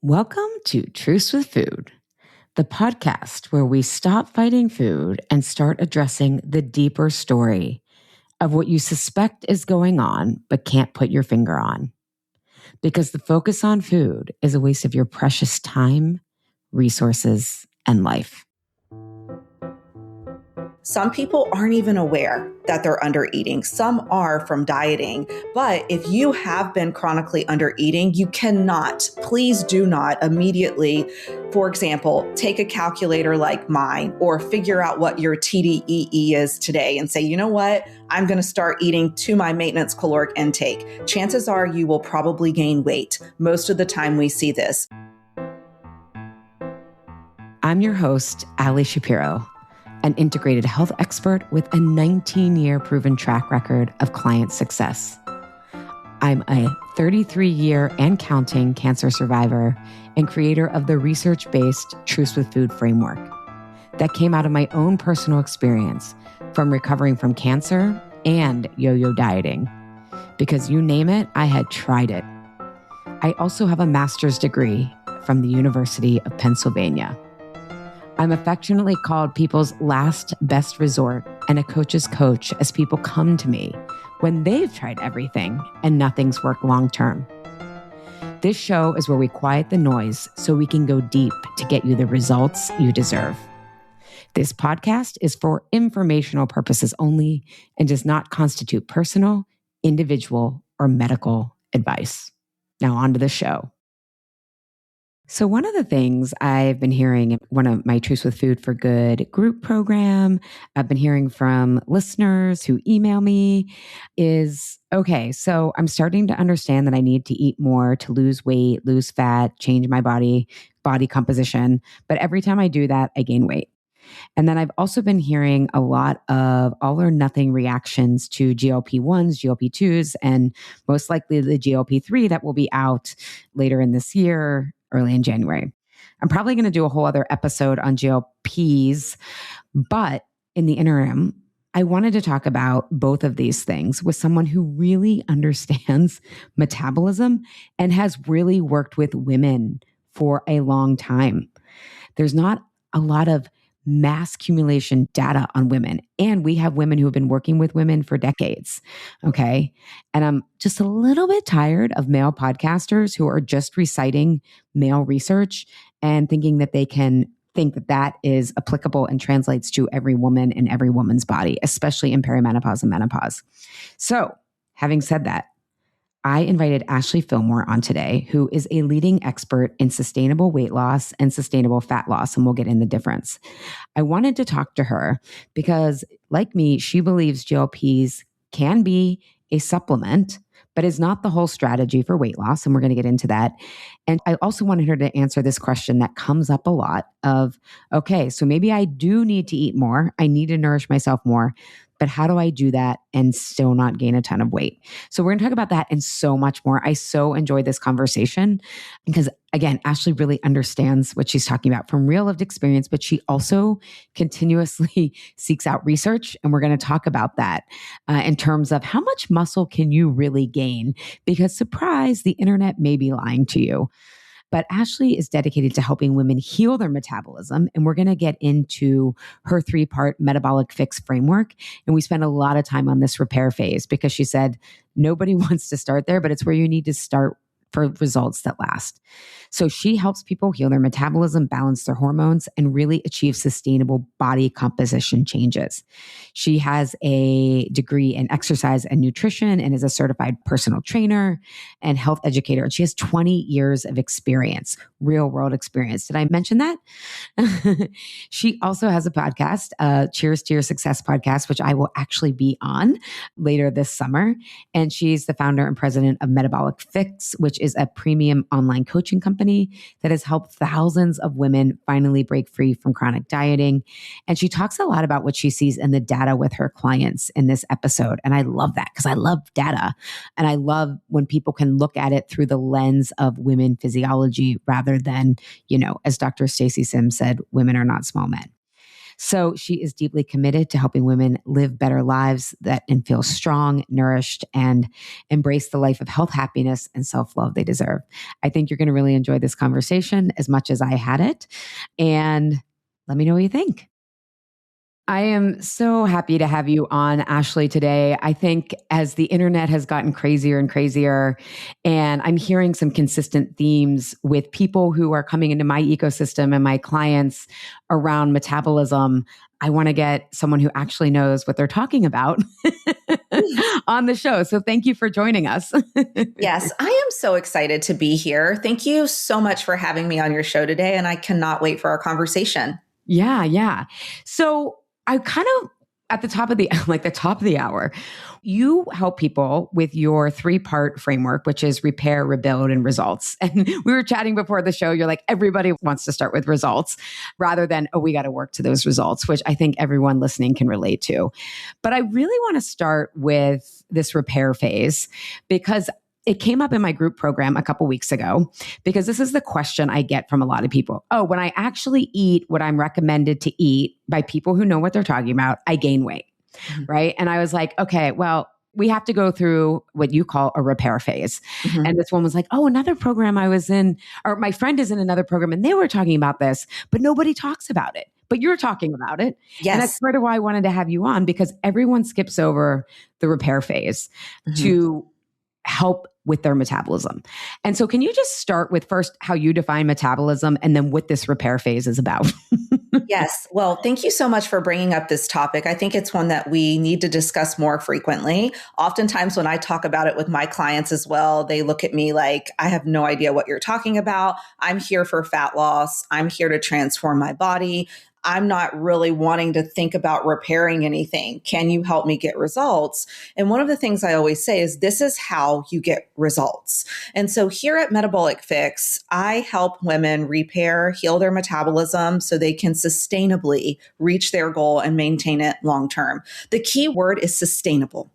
Welcome to Truths with Food, the podcast where we stop fighting food and start addressing the deeper story of what you suspect is going on but can't put your finger on. Because the focus on food is a waste of your precious time, resources, and life. Some people aren't even aware that they're under eating. Some are from dieting. But if you have been chronically under eating, you cannot, please do not immediately, for example, take a calculator like mine or figure out what your TDEE is today and say, you know what, I'm going to start eating to my maintenance caloric intake. Chances are you will probably gain weight. Most of the time we see this. I'm your host, Ashley Shapiro, an integrated health expert with a 19-year proven track record of client success. I'm a 33-year and counting cancer survivor and creator of the research-based Truths with Food framework that came out of my own personal experience from recovering from cancer and yo-yo dieting. Because you name it, I had tried it. I also have a master's degree from the University of Pennsylvania. I'm affectionately called people's last best resort and a coach's coach as people come to me when they've tried everything and nothing's worked long-term. This show is where we quiet the noise so we can go deep to get you the results you deserve. This podcast is for informational purposes only and does not constitute personal, individual, or medical advice. Now on to the show. So one of the things I've been hearing in one of my Truths with Food for Good group program, I've been hearing from listeners who email me is, okay, so I'm starting to understand that I need to eat more to lose weight, lose fat, change my body composition. But every time I do that, I gain weight. And then I've also been hearing a lot of all or nothing reactions to GLP-1s, GLP-2s, and most likely the GLP-3 that will be out later in this year, early in January. I'm probably going to do a whole other episode on GLPs, but in the interim, I wanted to talk about both of these things with someone who really understands metabolism and has really worked with women for a long time. There's not a lot of mass accumulation data on women. And we have women who have been working with women for decades. Okay. And I'm just a little bit tired of male podcasters who are just reciting male research and thinking that they can think that that is applicable and translates to every woman and every woman's body, especially in perimenopause and menopause. So having said that, I invited Ashley Fillmore on today, who is a leading expert in sustainable weight loss and sustainable fat loss, and we'll get in the difference. I wanted to talk to her because, like me, she believes GLPs can be a supplement, but is not the whole strategy for weight loss, and we're going to get into that. And I also wanted her to answer this question that comes up a lot of, okay, so maybe I do need to eat more. I need to nourish myself more. But how do I do that and still not gain a ton of weight? So we're going to talk about that and so much more. I so enjoyed this conversation because, again, Ashley really understands what she's talking about from real lived experience, but she also continuously seeks out research. And we're going to talk about that in terms of how much muscle can you really gain? Because surprise, the internet may be lying to you. But Ashley is dedicated to helping women heal their metabolism. And we're going to get into her 3-part Metabolic Fix framework. And we spend a lot of time on this repair phase because she said nobody wants to start there, but it's where you need to start for results that last. So she helps people heal their metabolism, balance their hormones, and really achieve sustainable body composition changes. She has a degree in exercise and nutrition and is a certified personal trainer and health educator. And she has 20 years of experience, real world experience. Did I mention that? She also has a podcast, Cheers to Your Success podcast, which I will actually be on later this summer. And she's the founder and president of Metabolic Fix, which is a premium online coaching company that has helped thousands of women finally break free from chronic dieting. And she talks a lot about what she sees in the data with her clients in this episode. And I love that because I love data. And I love when people can look at it through the lens of women physiology rather than, as Dr. Stacy Sims said, women are not small men. So she is deeply committed to helping women live better lives and feel strong, nourished, and embrace the life of health, happiness, and self-love they deserve. I think you're going to really enjoy this conversation as much as I had it. And let me know what you think. I am so happy to have you on, Ashley, today. I think as the internet has gotten crazier and crazier, and I'm hearing some consistent themes with people who are coming into my ecosystem and my clients around metabolism, I want to get someone who actually knows what they're talking about on the show. So thank you for joining us. Yes, I am so excited to be here. Thank you so much for having me on your show today, and I cannot wait for our conversation. Yeah. So I kind of at the top of the hour, you help people with your 3-part framework, which is repair, rebuild, and results. And we were chatting before the show. You're like, everybody wants to start with results rather than, we got to work to those results, which I think everyone listening can relate to. But I really want to start with this repair phase because it came up in my group program a couple weeks ago, because this is the question I get from a lot of people. When I actually eat what I'm recommended to eat by people who know what they're talking about, I gain weight, right? And I was like, okay, well, we have to go through what you call a repair phase. And this one was like, another program I was in, or my friend is in another program and they were talking about this, but nobody talks about it. But you're talking about it. Yes. And that's part of why I wanted to have you on, because everyone skips over the repair phase to help with their metabolism. And so can you just start with first how you define metabolism and then what this repair phase is about? Yes. Well, thank you so much for bringing up this topic. I think it's one that we need to discuss more frequently. Oftentimes when I talk about it with my clients as well, they look at me like, I have no idea what you're talking about. I'm here for fat loss. I'm here to transform my body. I'm not really wanting to think about repairing anything. Can you help me get results? And one of the things I always say is this is how you get results. And so here at Metabolic Fix, I help women repair, heal their metabolism so they can sustainably reach their goal and maintain it long term. The key word is sustainable.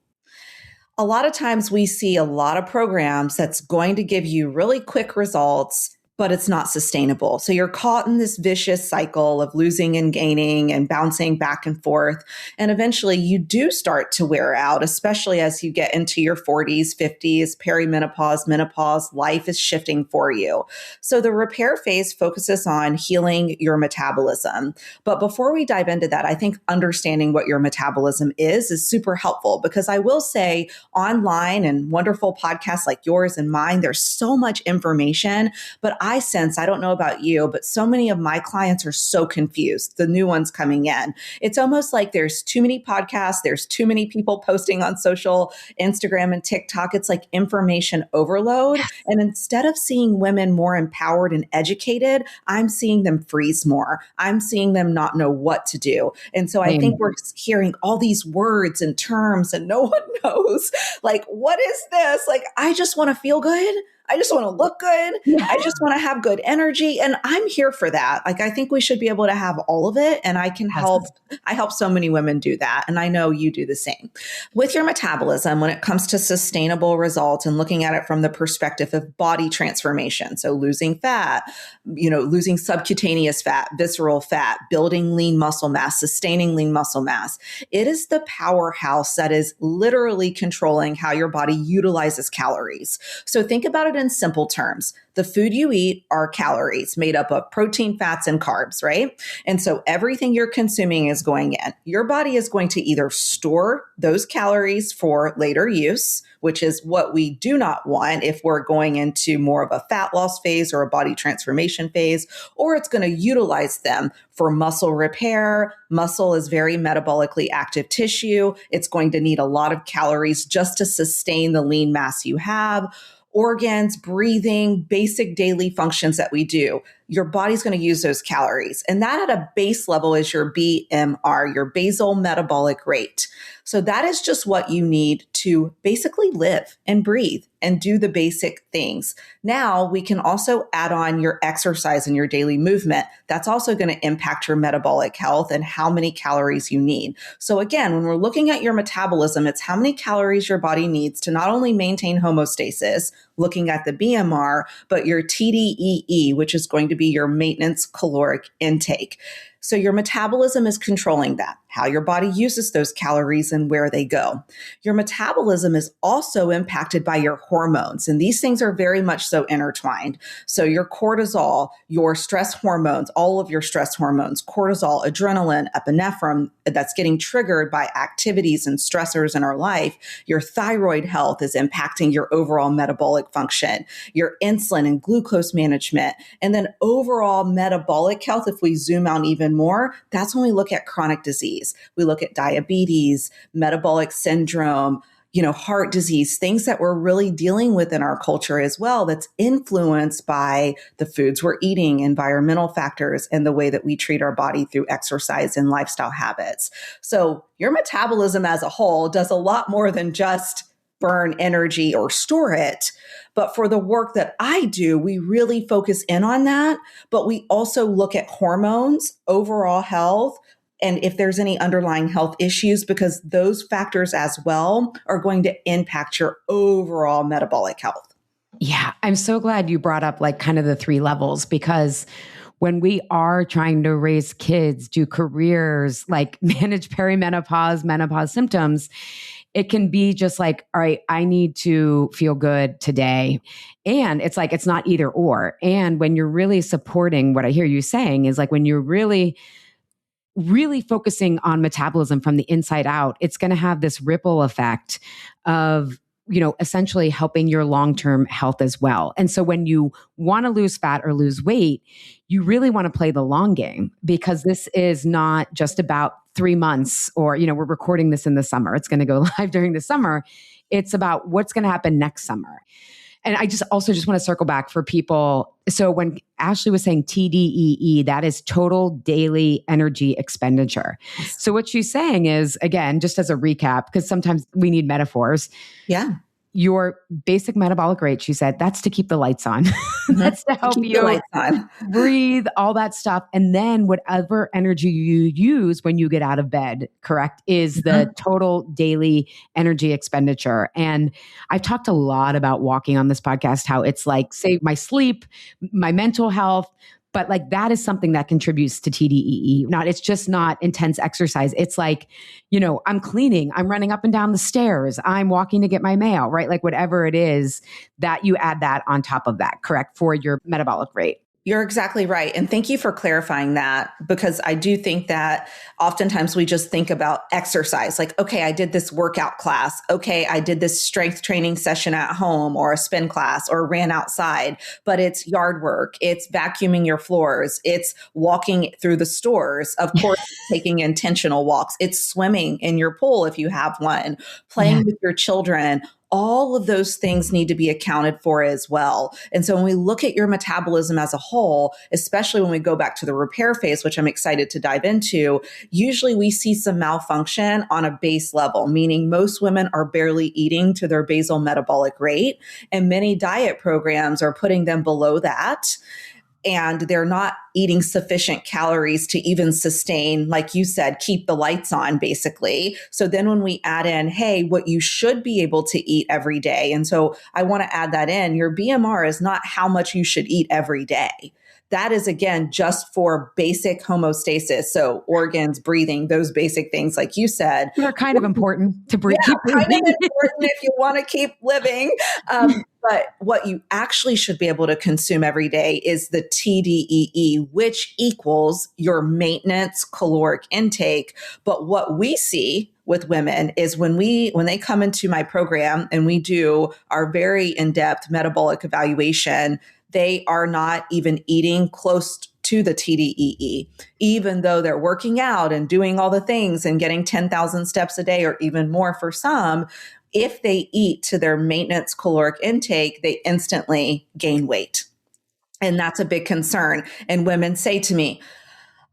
A lot of times we see a lot of programs that's going to give you really quick results, but it's not sustainable. So you're caught in this vicious cycle of losing and gaining and bouncing back and forth. And eventually you do start to wear out, especially as you get into your 40s, 50s, perimenopause, menopause, life is shifting for you. So the repair phase focuses on healing your metabolism. But before we dive into that, I think understanding what your metabolism is super helpful, because I will say online and wonderful podcasts like yours and mine, there's so much information, but I sense, I don't know about you, but so many of my clients are so confused, the new ones coming in. It's almost like there's too many podcasts, there's too many people posting on social, Instagram and TikTok. It's like information overload. Yes. And instead of seeing women more empowered and educated, I'm seeing them freeze more. I'm seeing them not know what to do. And so I think we're hearing all these words and terms and no one knows, like, what is this? Like, I just want to feel good. I just want to look good. Yeah. I just want to have good energy. And I'm here for that. Like, I think we should be able to have all of it. And I can help. I help so many women do that. And I know you do the same. With your metabolism, when it comes to sustainable results and looking at it from the perspective of body transformation, so losing fat, losing subcutaneous fat, visceral fat, building lean muscle mass, sustaining lean muscle mass, it is the powerhouse that is literally controlling how your body utilizes calories. So think about it in simple terms. The food you eat are calories made up of protein, fats, and carbs, right? And so everything you're consuming is going in. Your body is going to either store those calories for later use, which is what we do not want if we're going into more of a fat loss phase or a body transformation phase, or it's going to utilize them for muscle repair. Muscle is very metabolically active tissue. It's going to need a lot of calories just to sustain the lean mass you have. Organs, breathing, basic daily functions that we do, your body's going to use those calories. And that at a base level is your BMR, your basal metabolic rate. So that is just what you need to basically live and breathe and do the basic things. Now we can also add on your exercise and your daily movement. That's also going to impact your metabolic health and how many calories you need. So again, when we're looking at your metabolism, it's how many calories your body needs to not only maintain homeostasis, looking at the BMR, but your TDEE, which is going to be your maintenance caloric intake. So your metabolism is controlling that, how your body uses those calories and where they go. Your metabolism is also impacted by your hormones, and these things are very much so intertwined. So your cortisol, your stress hormones, all of your stress hormones, cortisol, adrenaline, epinephrine, that's getting triggered by activities and stressors in our life. Your thyroid health is impacting your overall metabolic function, your insulin and glucose management, and then overall metabolic health. If we zoom out even more, that's when we look at chronic disease. We look at diabetes, metabolic syndrome, heart disease, things that we're really dealing with in our culture as well, that's influenced by the foods we're eating, environmental factors, and the way that we treat our body through exercise and lifestyle habits. So your metabolism as a whole does a lot more than just burn energy or store it. But for the work that I do, we really focus in on that. But we also look at hormones, overall health, and if there's any underlying health issues, because those factors as well are going to impact your overall metabolic health. Yeah, I'm so glad you brought up like kind of the three levels, because when we are trying to raise kids, do careers, like manage perimenopause, menopause symptoms, it can be just like, all right, I need to feel good today. And it's like, it's not either or. And when you're really supporting, what I hear you saying is like, when you're really focusing on metabolism from the inside out, it's going to have this ripple effect of, essentially helping your long-term health as well. And so when you want to lose fat or lose weight, you really want to play the long game, because this is not just about 3 months or, we're recording this in the summer. It's going to go live during the summer. It's about what's going to happen next summer. And I just want to circle back for people. So when Ashley was saying TDEE, that is total daily energy expenditure. So what she's saying is, again, just as a recap, because sometimes we need metaphors. Yeah. Your basic metabolic rate, she said, that's to keep the lights on. That's to help you breathe, all that stuff. And then whatever energy you use when you get out of bed, correct, is the total daily energy expenditure. And I've talked a lot about walking on this podcast, how it's like save my sleep, my mental health. But like that is something that contributes to TDEE. It's just not intense exercise. It's like, I'm cleaning, I'm running up and down the stairs, I'm walking to get my mail, right? Like whatever it is that you add that on top of that, correct, for your metabolic rate. You're exactly right. And thank you for clarifying that, because I do think that oftentimes we just think about exercise. Like, okay, I did this workout class. Okay, I did this strength training session at home or a spin class or ran outside, but it's yard work. It's vacuuming your floors. It's walking through the stores. Of course, taking intentional walks. It's swimming in your pool if you have one, playing with your children. All of those things need to be accounted for as well. And so when we look at your metabolism as a whole, especially when we go back to the repair phase, which I'm excited to dive into, usually we see some malfunction on a base level, meaning most women are barely eating to their basal metabolic rate, and many diet programs are putting them below that. And they're not eating sufficient calories to even sustain, like you said, keep the lights on, basically. So then when we add in, hey, what you should be able to eat every day. And so I want to add that in. Your BMR is not how much you should eat every day. That is, again, just for basic homeostasis. So organs, breathing, those basic things, like you said. They're kind of important to breathe. Yeah, kind of important if you want to keep living. But what you actually should be able to consume every day is the TDEE, which equals your maintenance caloric intake. But what we see with women is when they come into my program and we do our very in-depth metabolic evaluation, they are not even eating close to the TDEE, even though they're working out and doing all the things and getting 10,000 steps a day or even more for some. If they eat to their maintenance caloric intake, they instantly gain weight. And that's a big concern. And women say to me,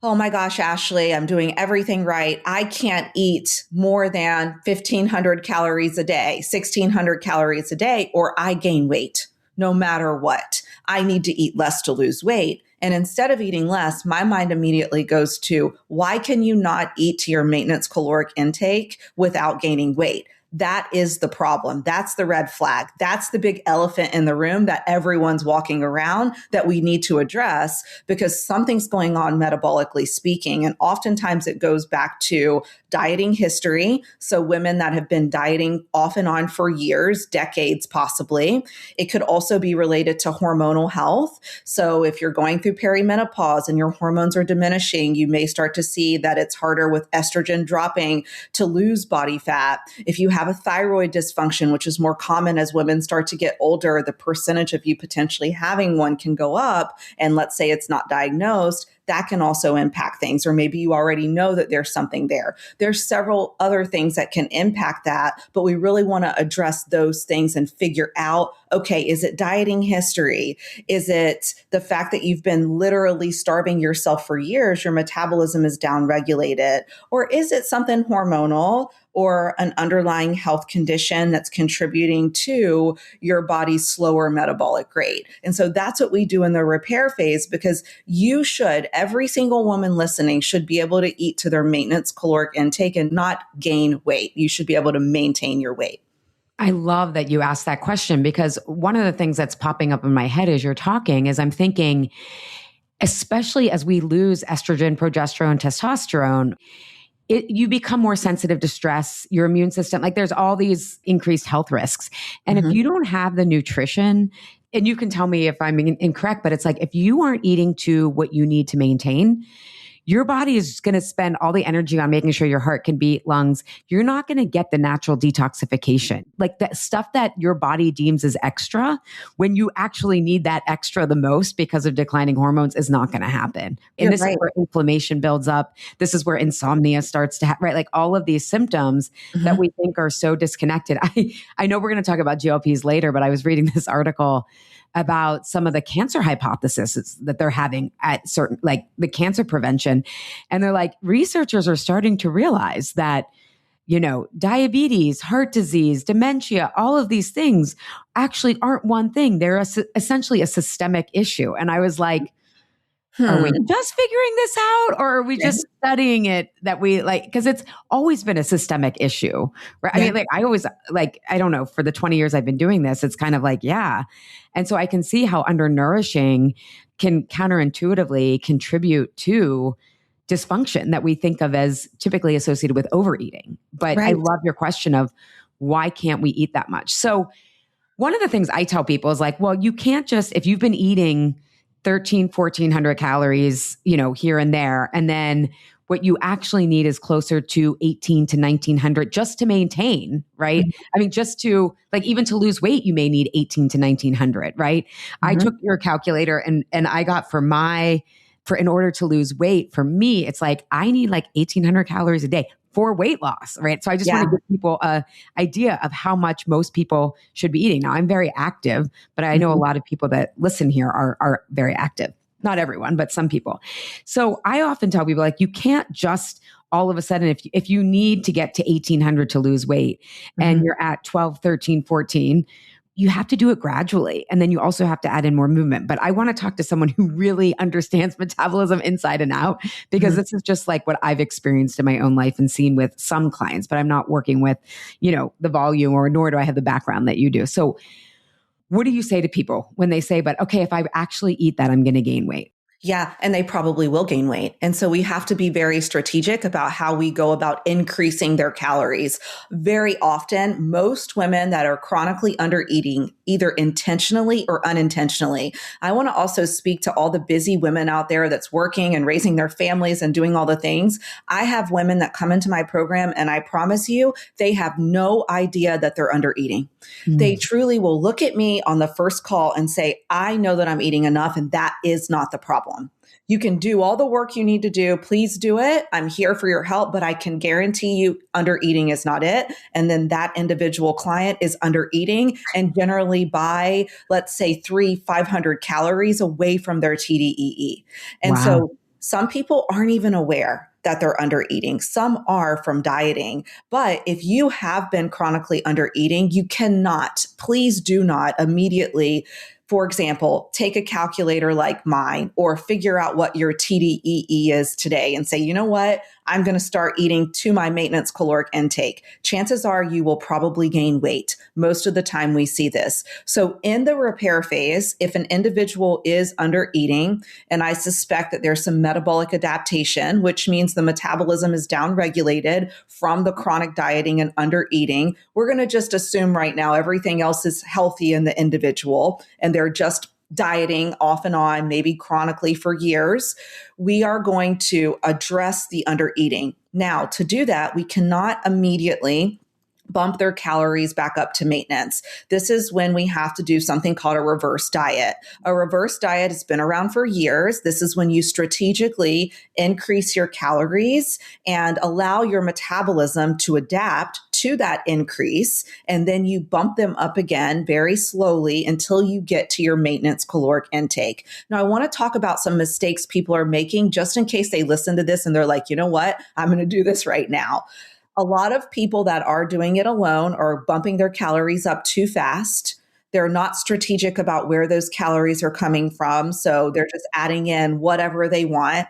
oh my gosh, Ashley, I'm doing everything right. I can't eat more than 1,500 calories a day, 1,600 calories a day, or I gain weight no matter what. I need to eat less to lose weight. And instead of eating less, my mind immediately goes to, why can you not eat to your maintenance caloric intake without gaining weight? that is the problem. That's the red flag. That's the big elephant in the room that everyone's walking around that we need to address because something's going on metabolically speaking. And oftentimes it goes back to dieting history. So women that have been dieting off and on for years, decades possibly. It could also be related to hormonal health. So if you're going through perimenopause and your hormones are diminishing, you may start to see that it's harder with estrogen dropping to lose body fat. If you have a thyroid dysfunction, which is more common as women start to get older, the percentage of you potentially having one can go up. And let's say it's not diagnosed, that can also impact things. Or maybe you already know that there's something there. There's several other things that can impact that, but we really want to address those things and figure out, okay, is it dieting history? Is it the fact that you've been literally starving yourself for years, your metabolism is downregulated? Or is it something hormonal or an underlying health condition that's contributing to your body's slower metabolic rate? And so that's what we do in the repair phase, because every single woman listening should be able to eat to their maintenance caloric intake and not gain weight. You should be able to maintain your weight. I love that you asked that question, because one of the things that's popping up in my head as you're talking is I'm thinking, especially as we lose estrogen, progesterone, testosterone, you become more sensitive to stress, your immune system, like there's all these increased health risks. And if you don't have the nutrition, and you can tell me if I'm incorrect, but it's like, if you aren't eating to what you need to maintain, your body is going to spend all the energy on making sure your heart can beat, lungs. You're not going to get the natural detoxification. Like that stuff that your body deems as extra, when you actually need that extra the most because of declining hormones, is not going to happen. And this is where inflammation builds up. This is where insomnia starts to happen, right? Like all of these symptoms that we think are so disconnected. I know we're going to talk about GLPs later, but I was reading this article about some of the cancer hypotheses that they're having at certain, like the cancer prevention. And they're like, researchers are starting to realize that, diabetes, heart disease, dementia, all of these things actually aren't one thing. They're essentially a systemic issue. And I was like, are we just figuring this out, or are we just studying it that we like, because it's always been a systemic issue, right? I mean, like I always I don't know, for the 20 years I've been doing this, it's kind of like, yeah. And so I can see how undernourishing can counterintuitively contribute to dysfunction that we think of as typically associated with overeating. But I love your question of why can't we eat that much? So one of the things I tell people is like, well, you can't just, if you've been eating 1,400 calories, here and there. And then what you actually need is closer to 1,800 to 1,900 just to maintain, right? I mean, just to even to lose weight, you may need 1,800 to 1,900, right? I took your calculator and I got in order to lose weight, for me, it's like, I need 1,800 calories a day for weight loss, right? So I just want to give people an idea of how much most people should be eating. Now, I'm very active, but I know a lot of people that listen here are very active. Not everyone, but some people. So I often tell people, you can't just all of a sudden, if you need to get to 1,800 to lose weight and you're at 12, 13, 14, you have to do it gradually. And then you also have to add in more movement. But I want to talk to someone who really understands metabolism inside and out, because this is just like what I've experienced in my own life and seen with some clients, but I'm not working with, the volume, or nor do I have the background that you do. So what do you say to people when they say, but okay, if I actually eat that, I'm going to gain weight? Yeah, and they probably will gain weight. And so we have to be very strategic about how we go about increasing their calories. Very often, most women that are chronically under eating, either intentionally or unintentionally. I want to also speak to all the busy women out there that's working and raising their families and doing all the things. I have women that come into my program, and I promise you, they have no idea that they're under eating. They truly will look at me on the first call and say, I know that I'm eating enough, and that is not the problem. You can do all the work you need to do. Please do it. I'm here for your help, but I can guarantee you under eating is not it. And then that individual client is under eating and generally by, let's say, 500 calories away from their TDEE. And so some people aren't even aware that they're under eating. Some are from dieting. But if you have been chronically under eating, you cannot, please do not immediately, for example, take a calculator like mine or figure out what your TDEE is today and say, you know what? I'm going to start eating to my maintenance caloric intake. Chances are you will probably gain weight. Most of the time we see this. So in the repair phase, if an individual is under eating, and I suspect that there's some metabolic adaptation, which means the metabolism is downregulated from the chronic dieting and under eating, we're going to just assume right now everything else is healthy in the individual and they're just dieting off and on, maybe chronically for years. We are going to address the under eating. Now, to do that, we cannot immediately bump their calories back up to maintenance. This is when we have to do something called a reverse diet. A reverse diet has been around for years. This is when you strategically increase your calories and allow your metabolism to adapt to that increase. And then you bump them up again very slowly until you get to your maintenance caloric intake. Now, I want to talk about some mistakes people are making just in case they listen to this and they're like, you know what? I'm going to do this right now. A lot of people that are doing it alone are bumping their calories up too fast. They're not strategic about where those calories are coming from. So they're just adding in whatever they want.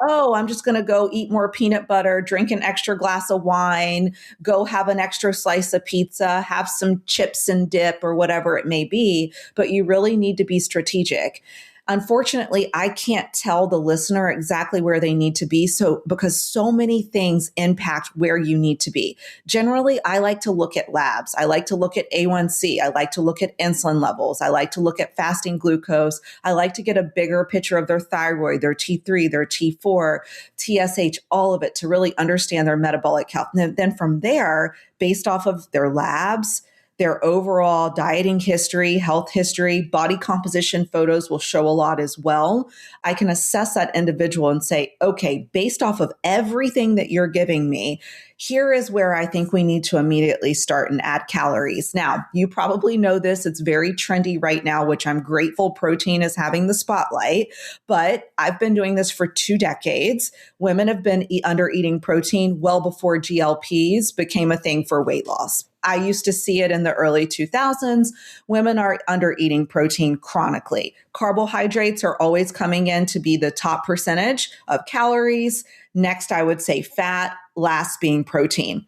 Oh, I'm just going to go eat more peanut butter, drink an extra glass of wine, go have an extra slice of pizza, have some chips and dip or whatever it may be. But you really need to be strategic. Unfortunately, I can't tell the listener exactly where they need to be. Because so many things impact where you need to be. Generally, I like to look at labs. I like to look at A1C. I like to look at insulin levels. I like to look at fasting glucose. I like to get a bigger picture of their thyroid, their T3, their T4, TSH, all of it to really understand their metabolic health. And then from there, based off of their labs, their overall dieting history, health history, body composition photos will show a lot as well. I can assess that individual and say, okay, based off of everything that you're giving me, here is where I think we need to immediately start and add calories. Now, you probably know this. It's very trendy right now, which I'm grateful protein is having the spotlight. But I've been doing this for 2 decades. Women have been under eating protein well before GLPs became a thing for weight loss. I used to see it in the early 2000s. Women are under eating protein chronically. Carbohydrates are always coming in to be the top percentage of calories. Next, I would say fat, last being protein.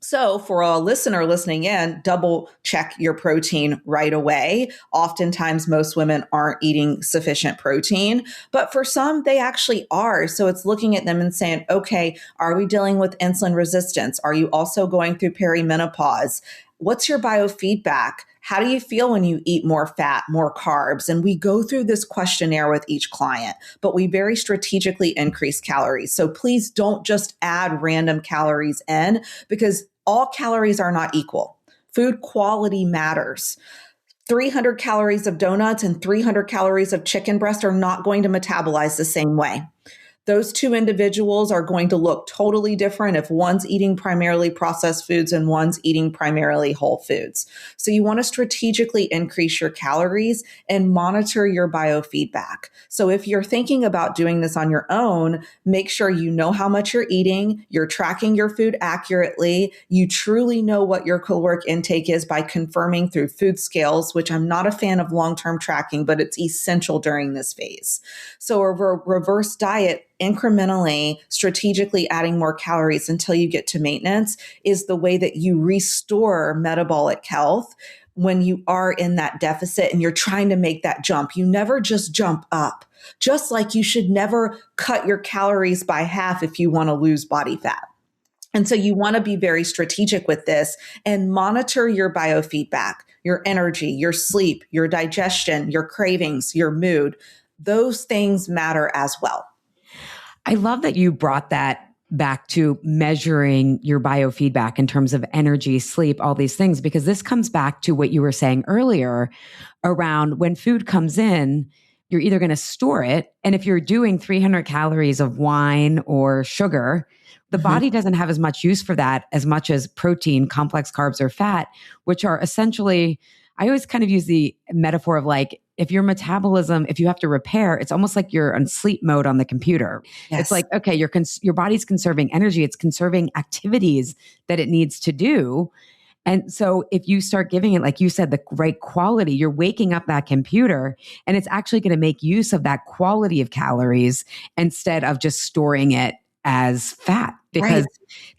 So for a listener listening in, double check your protein right away. Oftentimes, most women aren't eating sufficient protein, but for some, they actually are. So it's looking at them and saying, okay, are we dealing with insulin resistance? Are you also going through perimenopause? What's your biofeedback? How do you feel when you eat more fat, more carbs? And we go through this questionnaire with each client, but we very strategically increase calories. So please don't just add random calories in because all calories are not equal. Food quality matters. 300 calories of donuts and 300 calories of chicken breast are not going to metabolize the same way. Those two individuals are going to look totally different if one's eating primarily processed foods and one's eating primarily whole foods. So you want to strategically increase your calories and monitor your biofeedback. So if you're thinking about doing this on your own, make sure you know how much you're eating, you're tracking your food accurately, you truly know what your caloric intake is by confirming through food scales, which I'm not a fan of long-term tracking, but it's essential during this phase. So a reverse diet, incrementally, strategically adding more calories until you get to maintenance is the way that you restore metabolic health when you are in that deficit and you're trying to make that jump. You never just jump up, just like you should never cut your calories by half if you want to lose body fat. And so you want to be very strategic with this and monitor your biofeedback, your energy, your sleep, your digestion, your cravings, your mood. Those things matter as well. I love that you brought that back to measuring your biofeedback in terms of energy, sleep, all these things, because this comes back to what you were saying earlier around when food comes in, you're either going to store it. And if you're doing 300 calories of wine or sugar, the body doesn't have as much use for that as much as protein, complex carbs, or fat, which are essentially, I always kind of use the metaphor of like, if your metabolism, if you have to repair, it's almost like you're on sleep mode on the computer. Yes. It's like, okay, your body's conserving energy. It's conserving activities that it needs to do. And so if you start giving it, like you said, the right quality, you're waking up that computer and it's actually going to make use of that quality of calories instead of just storing it as fat because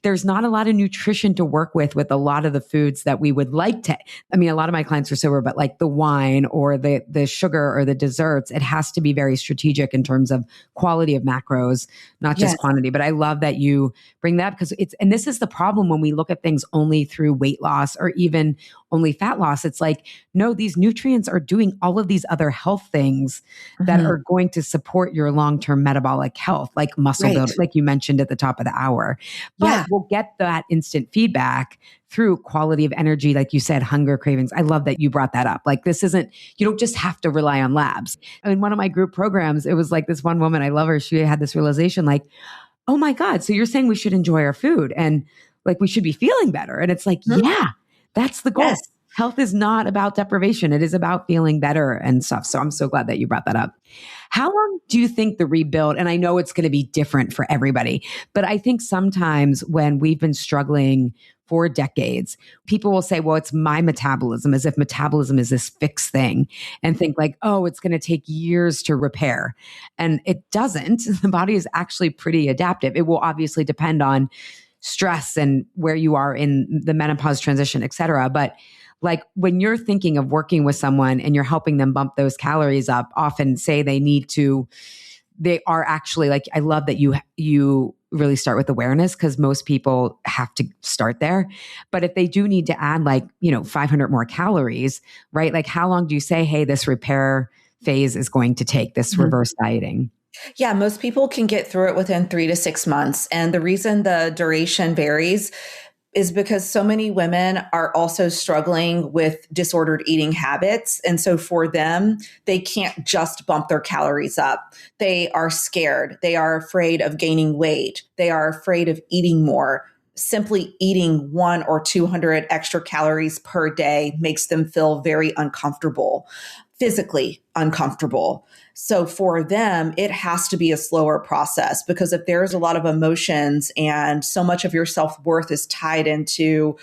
there's not a lot of nutrition to work with a lot of the foods that we would like to. I mean, a lot of my clients are sober, but like the wine or the sugar or the desserts, it has to be very strategic in terms of quality of macros, not just quantity. But I love that you bring that because and this is the problem when we look at things only through weight loss or even only fat loss. It's like, no, these nutrients are doing all of these other health things that are going to support your long-term metabolic health, like muscle building, like you mentioned at the top of the hour. But we'll get that instant feedback through quality of energy, like you said, hunger cravings. I love that you brought that up. Like this isn't, you don't just have to rely on labs. In one of my group programs, it was like this one woman, I love her. She had this realization like, oh my God, so you're saying we should enjoy our food and like we should be feeling better. And it's like, yeah, that's the goal. Yes. Health is not about deprivation. It is about feeling better and stuff. So I'm so glad that you brought that up. How long do you think the rebuild, and I know it's going to be different for everybody, but I think sometimes when we've been struggling for decades, people will say, well, it's my metabolism, as if metabolism is this fixed thing, and think like, oh, it's going to take years to repair. And it doesn't. The body is actually pretty adaptive. It will obviously depend on stress and where you are in the menopause transition, et cetera. But like when you're thinking of working with someone and you're helping them bump those calories up, often say they are actually like, I love that you really start with awareness because most people have to start there. But if they do need to add 500 more calories, right? Like how long do you say, hey, this repair phase is going to take, this reverse dieting? Yeah, most people can get through it within 3 to 6 months. And the reason the duration varies is because so many women are also struggling with disordered eating habits. And so for them, they can't just bump their calories up. They are scared. They are afraid of gaining weight. They are afraid of eating more. Simply eating 100 or 200 extra calories per day makes them feel very uncomfortable, physically uncomfortable. So for them, it has to be a slower process because if there's a lot of emotions and so much of your self-worth is tied into,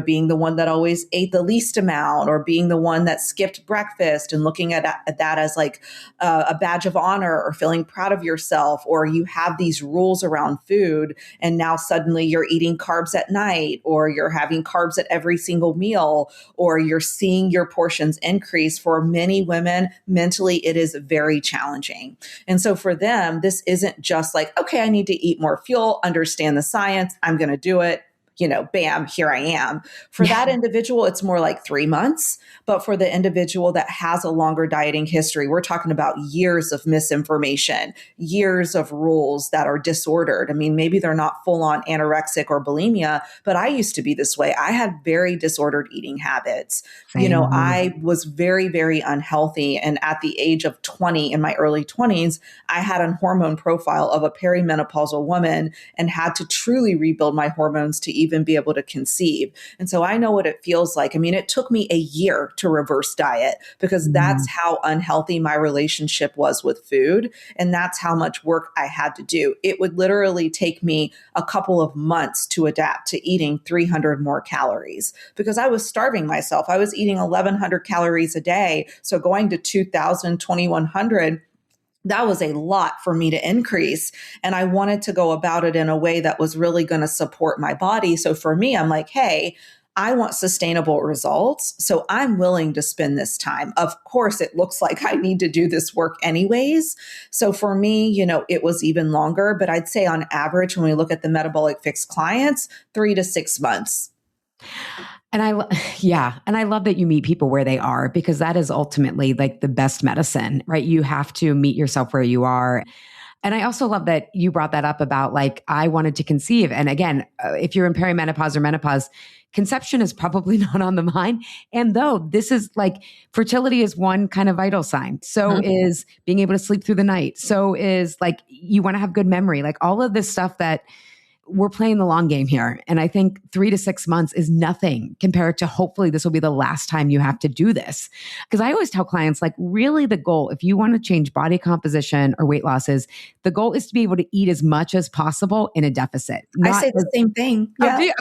being the one that always ate the least amount or being the one that skipped breakfast and looking at that as like a badge of honor or feeling proud of yourself, or you have these rules around food and now suddenly you're eating carbs at night or you're having carbs at every single meal or you're seeing your portions increase. For many women, mentally, it is very challenging. And so for them, this isn't just like, okay, I need to eat more fuel, understand the science, I'm going to do it. Bam, here I am. For that individual, it's more like 3 months. But for the individual that has a longer dieting history, we're talking about years of misinformation, years of rules that are disordered. I mean, maybe they're not full on anorexic or bulimia, but I used to be this way. I had very disordered eating habits. I was very, very unhealthy. And at the age of 20, in my early 20s, I had a hormone profile of a perimenopausal woman and had to truly rebuild my hormones to even be able to conceive. And so I know what it feels like. I mean, it took me a year to reverse diet because that's how unhealthy my relationship was with food. And that's how much work I had to do. It would literally take me a couple of months to adapt to eating 300 more calories because I was starving myself. I was eating 1,100 calories a day. So going to 2,000, 2,100, that was a lot for me to increase. And I wanted to go about it in a way that was really going to support my body. So for me, I'm like, hey, I want sustainable results. So I'm willing to spend this time. Of course, it looks like I need to do this work anyways. So for me, it was even longer, but I'd say on average, when we look at the Metabolic Fix clients, 3 to 6 months. And I love that you meet people where they are because that is ultimately like the best medicine, right? You have to meet yourself where you are. And I also love that you brought that up about like, I wanted to conceive. And again, if you're in perimenopause or menopause, conception is probably not on the mind. And though this is like fertility is one kind of vital sign. So is being able to sleep through the night. So is like, you want to have good memory, like all of this stuff that we're playing the long game here. And I think 3 to 6 months is nothing compared to hopefully this will be the last time you have to do this. Because I always tell clients, like really the goal, if you want to change body composition or weight losses, the goal is to be able to eat as much as possible in a deficit. I say the same thing. Yeah.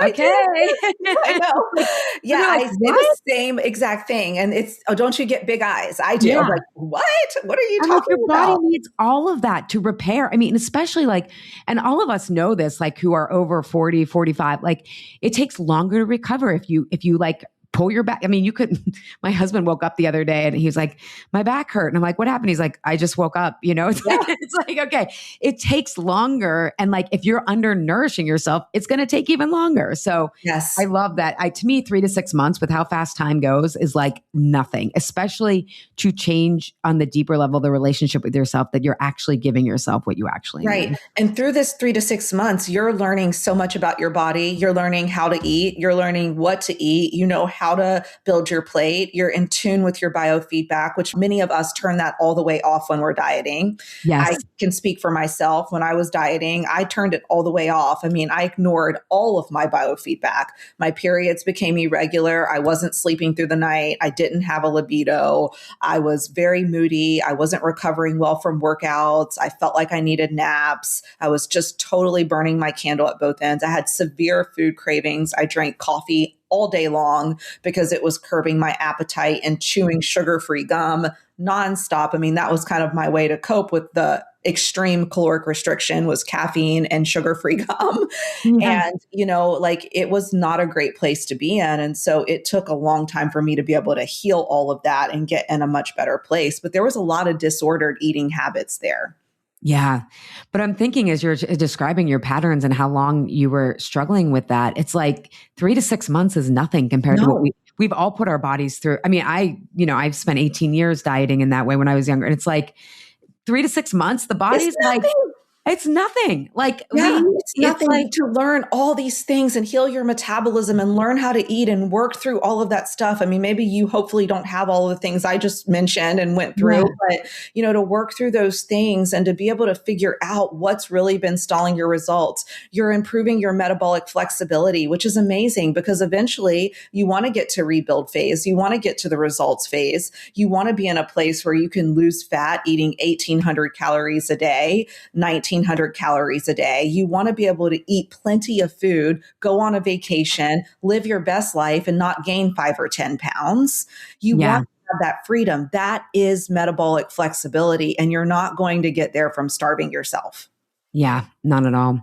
I Okay. did. I know. Like, Yeah, you're like, I say what? the same exact thing. And it's, oh, don't you get big eyes? I do. I'm Yeah. like, what? What are you And like talking your body about? needs all of that to repair. I mean, especially like, and all of us know this, like who are over 40, 45, like it takes longer to recover if you like pull your back. I mean, you couldn't, my husband woke up the other day and he was like, my back hurt. And I'm like, what happened? He's like, I just woke up, it's Yeah. like, okay, it takes longer. And like, if you're undernourishing yourself, it's going to take even longer. So I Yes. love that. To me, 3 to 6 months with how fast time goes is like nothing, especially to change on the deeper level, the relationship with yourself, that you're actually giving yourself what you actually Right. need. And through this 3 to 6 months, you're learning so much about your body. You're learning how to eat. You're learning what to eat. You know how to build your plate. You're in tune with your biofeedback, which many of us turn that all the way off when we're dieting. I Yes. can speak for myself. When I was dieting, I turned it all the way off. I mean, I ignored all of my biofeedback. My periods became irregular. I wasn't sleeping through the night. I didn't have a libido. I was very moody. I wasn't recovering well from workouts. I felt like I needed naps. I was just totally burning my candle at both ends. I had severe food cravings. I drank coffee all day long because it was curbing my appetite, and chewing sugar-free gum nonstop. I mean, that was kind of my way to cope with the extreme caloric restriction, was caffeine and sugar-free gum. Yeah. And, like it was not a great place to be in. And so it took a long time for me to be able to heal all of that and get in a much better place. But there was a lot of disordered eating habits there. Yeah. But I'm thinking as you're describing your patterns and how long you were struggling with that, it's like 3 to 6 months is nothing compared to what No, we've all put our bodies through. I mean, I've spent 18 years dieting in that way when I was younger. And it's like 3 to 6 months, the it's body's like, nothing. it's nothing. Like Yeah, it's it's nothing like, to learn all these things and heal your metabolism and learn how to eat and work through all of that stuff. I mean, maybe you hopefully don't have all of the things I just mentioned and went yeah, through, but to work through those things and to be able to figure out what's really been stalling your results. You're improving your metabolic flexibility, which is amazing because eventually you want to get to rebuild phase. You want to get to the results phase. You want to be in a place where you can lose fat eating 1,800 calories a day, 1,900 calories a day. You want to be able to eat plenty of food, go on a vacation, live your best life and not gain 5 or 10 pounds. You yeah, want to have that freedom. That is metabolic flexibility. And you're not going to get there from starving yourself. yeah, not at all.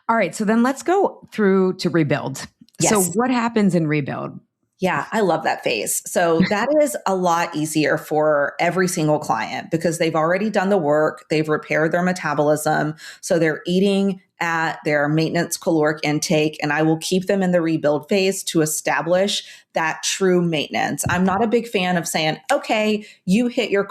All right. So then let's go through to rebuild. So Yes. what happens in rebuild? Yeah, I love that phase. So that is a lot easier for every single client because they've already done the work. They've repaired their metabolism. So they're eating at their maintenance caloric intake, and I will keep them in the rebuild phase to establish that true maintenance. I'm not a big fan of saying, okay, you hit your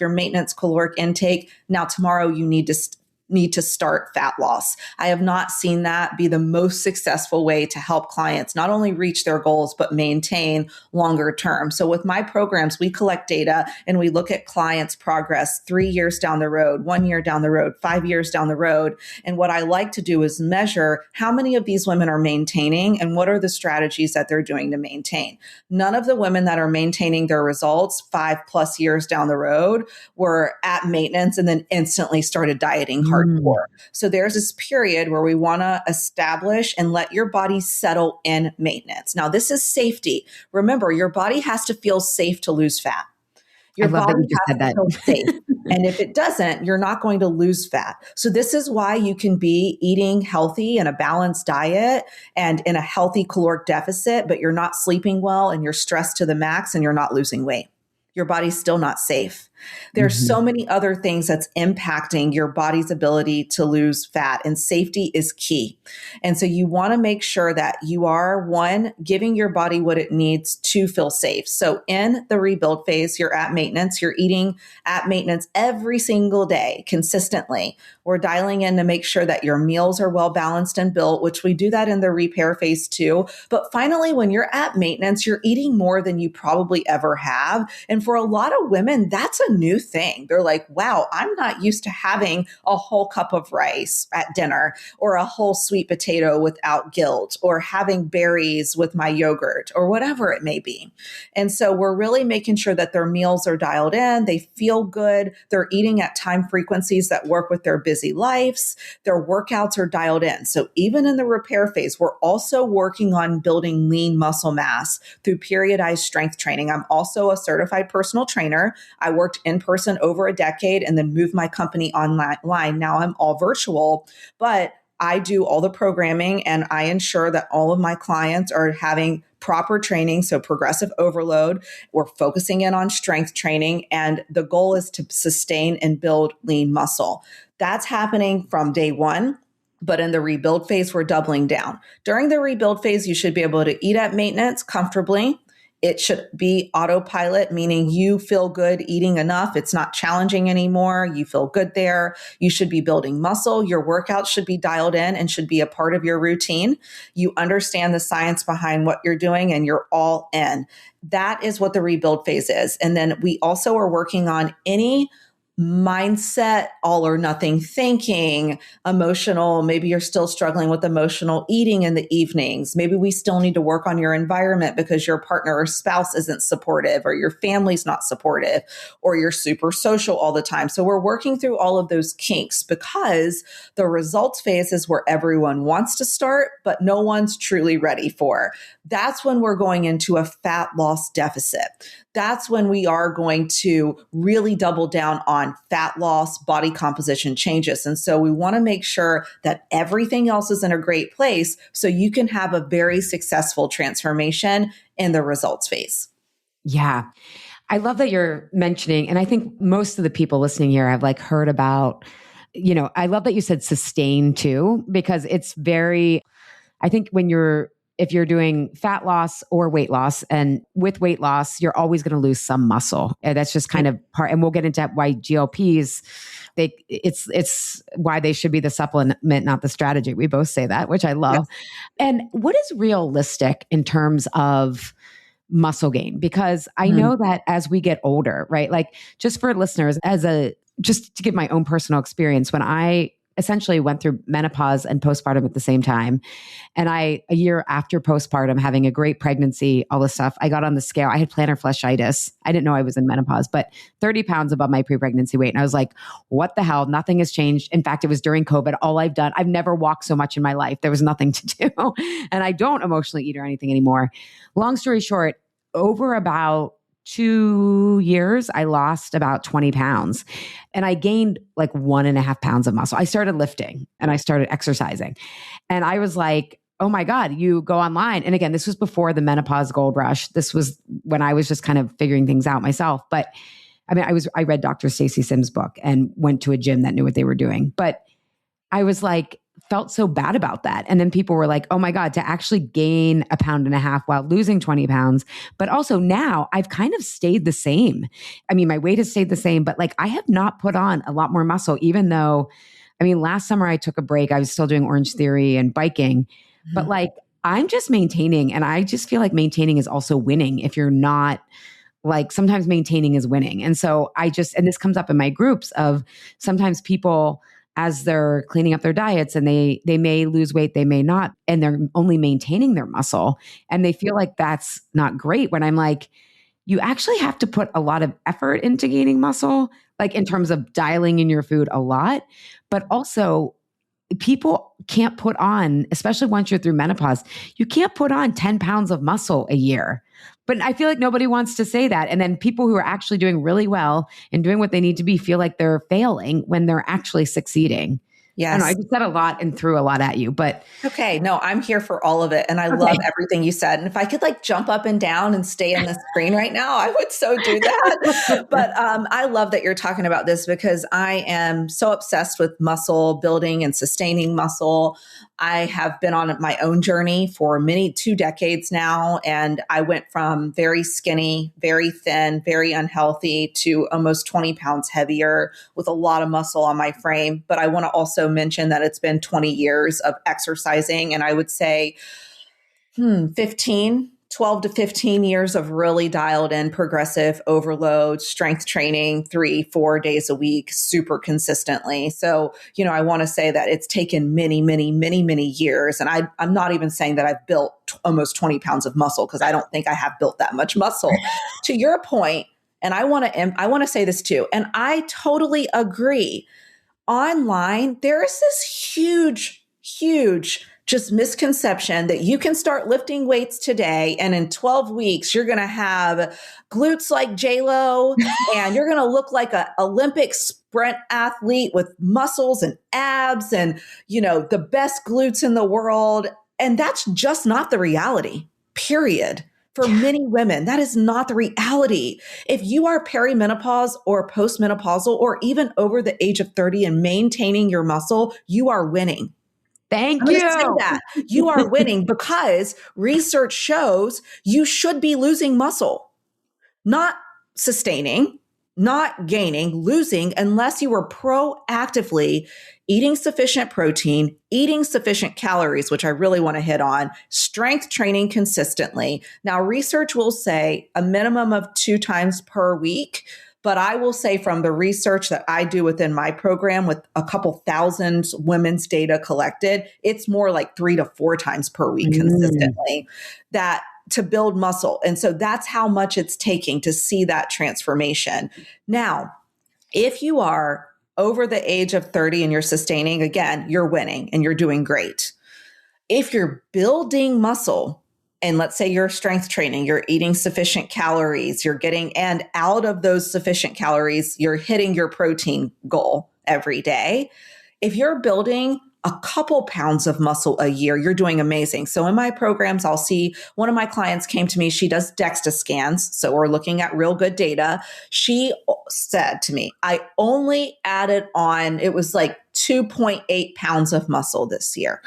maintenance caloric intake. Now tomorrow you need to start fat loss. I have not seen that be the most successful way to help clients not only reach their goals, but maintain longer term. So with my programs, we collect data and we look at clients' progress 3 years down the road, 1 year down the road, 5 years down the road. And what I like to do is measure how many of these women are maintaining and what are the strategies that they're doing to maintain. None of the women that are maintaining their results 5+ years down the road were at maintenance and then instantly started dieting hardcore. So there's this period where we want to establish and let your body settle in maintenance. Now, this is safety. Remember, your body has to feel safe to lose fat. I Your love that body you just has said to that. feel safe. And if it doesn't, you're not going to lose fat. So this is why you can be eating healthy and a balanced diet and in a healthy caloric deficit, but you're not sleeping well and you're stressed to the max and you're not losing weight. Your body's still not safe. There's so many other things that's impacting your body's ability to lose fat, and safety is key. And so you want to make sure that you are, one, giving your body what it needs to feel safe. So in the rebuild phase, you're at maintenance, you're eating at maintenance every single day consistently. We're dialing in to make sure that your meals are well balanced and built, which we do that in the repair phase too. But finally, when you're at maintenance, you're eating more than you probably ever have. And for a lot of women, that's a new thing. They're like, wow, I'm not used to having a whole cup of rice at dinner or a whole sweet potato without guilt or having berries with my yogurt or whatever it may be. And so we're really making sure that their meals are dialed in. They feel good. They're eating at time frequencies that work with their busy lives. Their workouts are dialed in. So even in the repair phase, we're also working on building lean muscle mass through periodized strength training. I'm also a certified personal trainer. I worked in person over a decade and then moved my company online. Now I'm all virtual, but I do all the programming and I ensure that all of my clients are having proper training. So progressive overload, we're focusing in on strength training, and the goal is to sustain and build lean muscle. That's happening from day one. But in the rebuild phase, we're doubling down. During the rebuild phase, you should be able to eat at maintenance comfortably. It should be autopilot, meaning you feel good eating enough. It's not challenging anymore. You feel good there. You should be building muscle. Your workout should be dialed in and should be a part of your routine. You understand the science behind what you're doing and you're all in. That is what the rebuild phase is. And then we also are working on any mindset, all or nothing thinking, emotional. Maybe you're still struggling with emotional eating in the evenings. Maybe we still need to work on your environment because your partner or spouse isn't supportive or your family's not supportive or you're super social all the time. So we're working through all of those kinks because the results phase is where everyone wants to start, but no one's truly ready for. That's when we're going into a fat loss deficit. That's when we are going to really double down on fat loss, body composition changes. And so we want to make sure that everything else is in a great place so you can have a very successful transformation in the results phase. Yeah. I love that you're mentioning, and I think most of the people listening here have like heard about, I love that you said sustain too, because it's very, I think if you're doing fat loss or weight loss, and with weight loss, you're always going to lose some muscle. And that's just kind of part, and we'll get into why GLPs, it's why they should be the supplement, not the strategy. We both say that, which I love. Yes. And what is realistic in terms of muscle gain? Because I know that as we get older, right? Like just for listeners, just to give my own personal experience, when I essentially went through menopause and postpartum at the same time. And a year after postpartum, having a great pregnancy, all this stuff, I got on the scale. I had plantar fasciitis. I didn't know I was in menopause, but 30 pounds above my pre-pregnancy weight. And I was like, what the hell? Nothing has changed. In fact, it was during COVID. I've never walked so much in my life. There was nothing to do. And I don't emotionally eat or anything anymore. Long story short, over about 2 years, I lost about 20 pounds and I gained like 1.5 pounds of muscle. I started lifting and I started exercising. And I was like, oh my God, you go online. And again, this was before the menopause gold rush. This was when I was just kind of figuring things out myself. But I mean, I read Dr. Stacy Sims' book and went to a gym that knew what they were doing. But I was like, felt so bad about that. And then people were like, oh my God, to actually gain 1.5 pounds while losing 20 pounds. But also now I've kind of stayed the same. I mean, my weight has stayed the same, but like I have not put on a lot more muscle, even though, I mean, last summer I took a break. I was still doing Orange Theory and biking, but like I'm just maintaining. And I just feel like maintaining is also winning if you're not. Like sometimes maintaining is winning. And so and this comes up in my groups of sometimes people, as they're cleaning up their diets and they may lose weight, they may not, and they're only maintaining their muscle and they feel like that's not great, when I'm like, you actually have to put a lot of effort into gaining muscle, like in terms of dialing in your food a lot, but also people can't put on, especially once you're through menopause, you can't put on 10 pounds of muscle a year. But I feel like nobody wants to say that. And then people who are actually doing really well and doing what they need to be feel like they're failing when they're actually succeeding. Yes. I don't know, I just said a lot and threw a lot at you, but. Okay. No, I'm here for all of it. And I love everything you said. And if I could like jump up and down and stay in the screen right now, I would so do that. But I love that you're talking about this because I am so obsessed with muscle building and sustaining muscle. I have been on my own journey for 2 decades now. And I went from very skinny, very thin, very unhealthy to almost 20 pounds heavier with a lot of muscle on my frame. But I want to also mention that it's been 20 years of exercising. And I would say 15 12 to 15 years of really dialed in progressive overload, strength training, 3-4 days a week, super consistently. So, I want to say that it's taken many, many, many, many years. And I'm not even saying that I've built almost 20 pounds of muscle, because I don't think I have built that much muscle. To your point, and I want to say this too, and I totally agree. Online, there is this huge just misconception that you can start lifting weights today, and in 12 weeks, you're going to have glutes like J-Lo, and you're going to look like an Olympic sprint athlete with muscles and abs and, the best glutes in the world. And that's just not the reality, period. For many women, that is not the reality. If you are perimenopause or postmenopausal or even over the age of 30 and maintaining your muscle, you are winning. Thank you. Say that. You are winning, because research shows you should be losing muscle, not sustaining, not gaining, losing, unless you are proactively eating sufficient protein, eating sufficient calories, which I really want to hit on, strength training consistently. Now, research will say a minimum of 2 times per week. But I will say, from the research that I do within my program with a couple thousand women's data collected, it's more like 3 to 4 times per week consistently that to build muscle. And so that's how much it's taking to see that transformation. Now, if you are over the age of 30 and you're sustaining, again, you're winning and you're doing great. If you're building muscle, and let's say you're strength training, you're eating sufficient calories, you're getting, and out of those sufficient calories, you're hitting your protein goal every day. If you're building a couple pounds of muscle a year, you're doing amazing. So in my programs, I'll see one of my clients came to me, she does DEXA scans. So we're looking at real good data. She said to me, I only added on, it was like 2.8 pounds of muscle this year.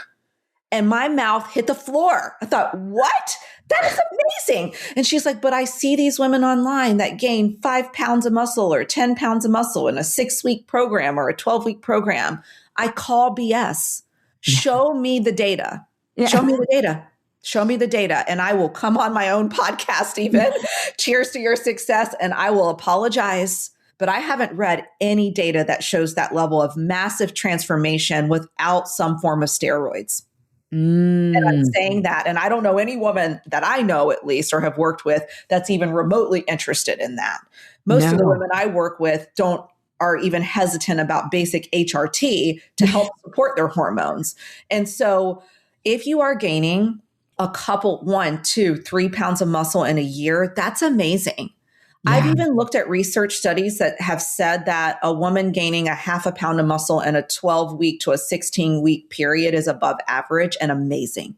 And my mouth hit the floor. I thought, what? That is amazing. And she's like, but I see these women online that gain 5 pounds of muscle or 10 pounds of muscle in a 6-week program or a 12-week program. I call BS. Show me the data. Show me the data. Show me the data. And I will come on my own podcast even. Cheers to your success. And I will apologize. But I haven't read any data that shows that level of massive transformation without some form of steroids. And I'm saying that, and I don't know any woman that I know, at least, or have worked with, that's even remotely interested in that. Most of the women I work with are even hesitant about basic HRT to help support their hormones. And so if you are gaining a couple, 1, 2, 3 pounds of muscle in a year, that's amazing. Yeah. I've even looked at research studies that have said that a woman gaining a 0.5 pound of muscle in a 12-week to a 16-week period is above average and amazing.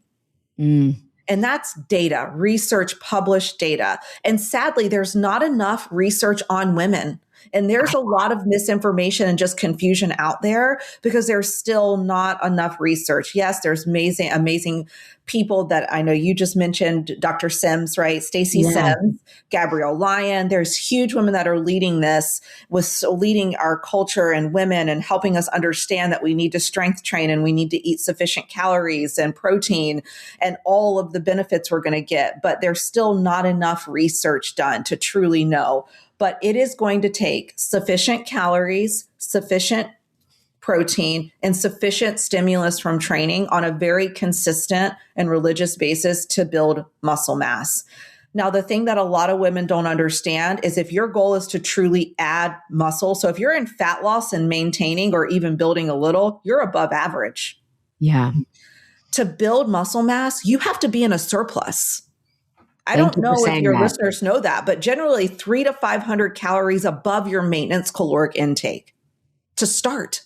And that's data, research, published data. And sadly, there's not enough research on women. And there's a lot of misinformation and just confusion out there because there's still not enough research. Yes, there's amazing people that I know you just mentioned, Dr. Sims, right? Stacey Sims, Gabrielle Lyon. There's huge women that are leading this, leading our culture and women and helping us understand that we need to strength train and we need to eat sufficient calories and protein and all of the benefits we're going to get. But there's still not enough research done to truly know. But it is going to take sufficient calories, sufficient protein, and sufficient stimulus from training on a very consistent and religious basis to build muscle mass. Now, the thing that a lot of women don't understand is if your goal is to truly add muscle, so if you're in fat loss and maintaining or even building a little, you're above average. Yeah. To build muscle mass, you have to be in a surplus. I don't know if your listeners know that, but generally 300 to 500 calories above your maintenance caloric intake to start.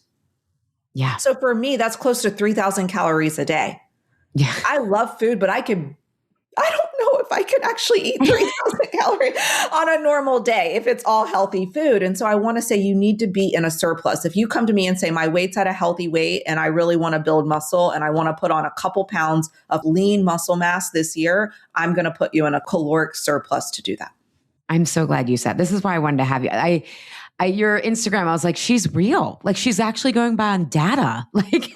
Yeah. So for me, that's close to 3,000 calories a day. Yeah. I love food, but I don't know if I could actually eat 3,000 calories on a normal day if it's all healthy food. And so I want to say you need to be in a surplus. If you come to me and say, my weight's at a healthy weight and I really want to build muscle and I want to put on a couple pounds of lean muscle mass this year, I'm going to put you in a caloric surplus to do that. I'm so glad you said, this is why I wanted to have you. Your Instagram, I was like, she's real. Like she's actually going by on data. Like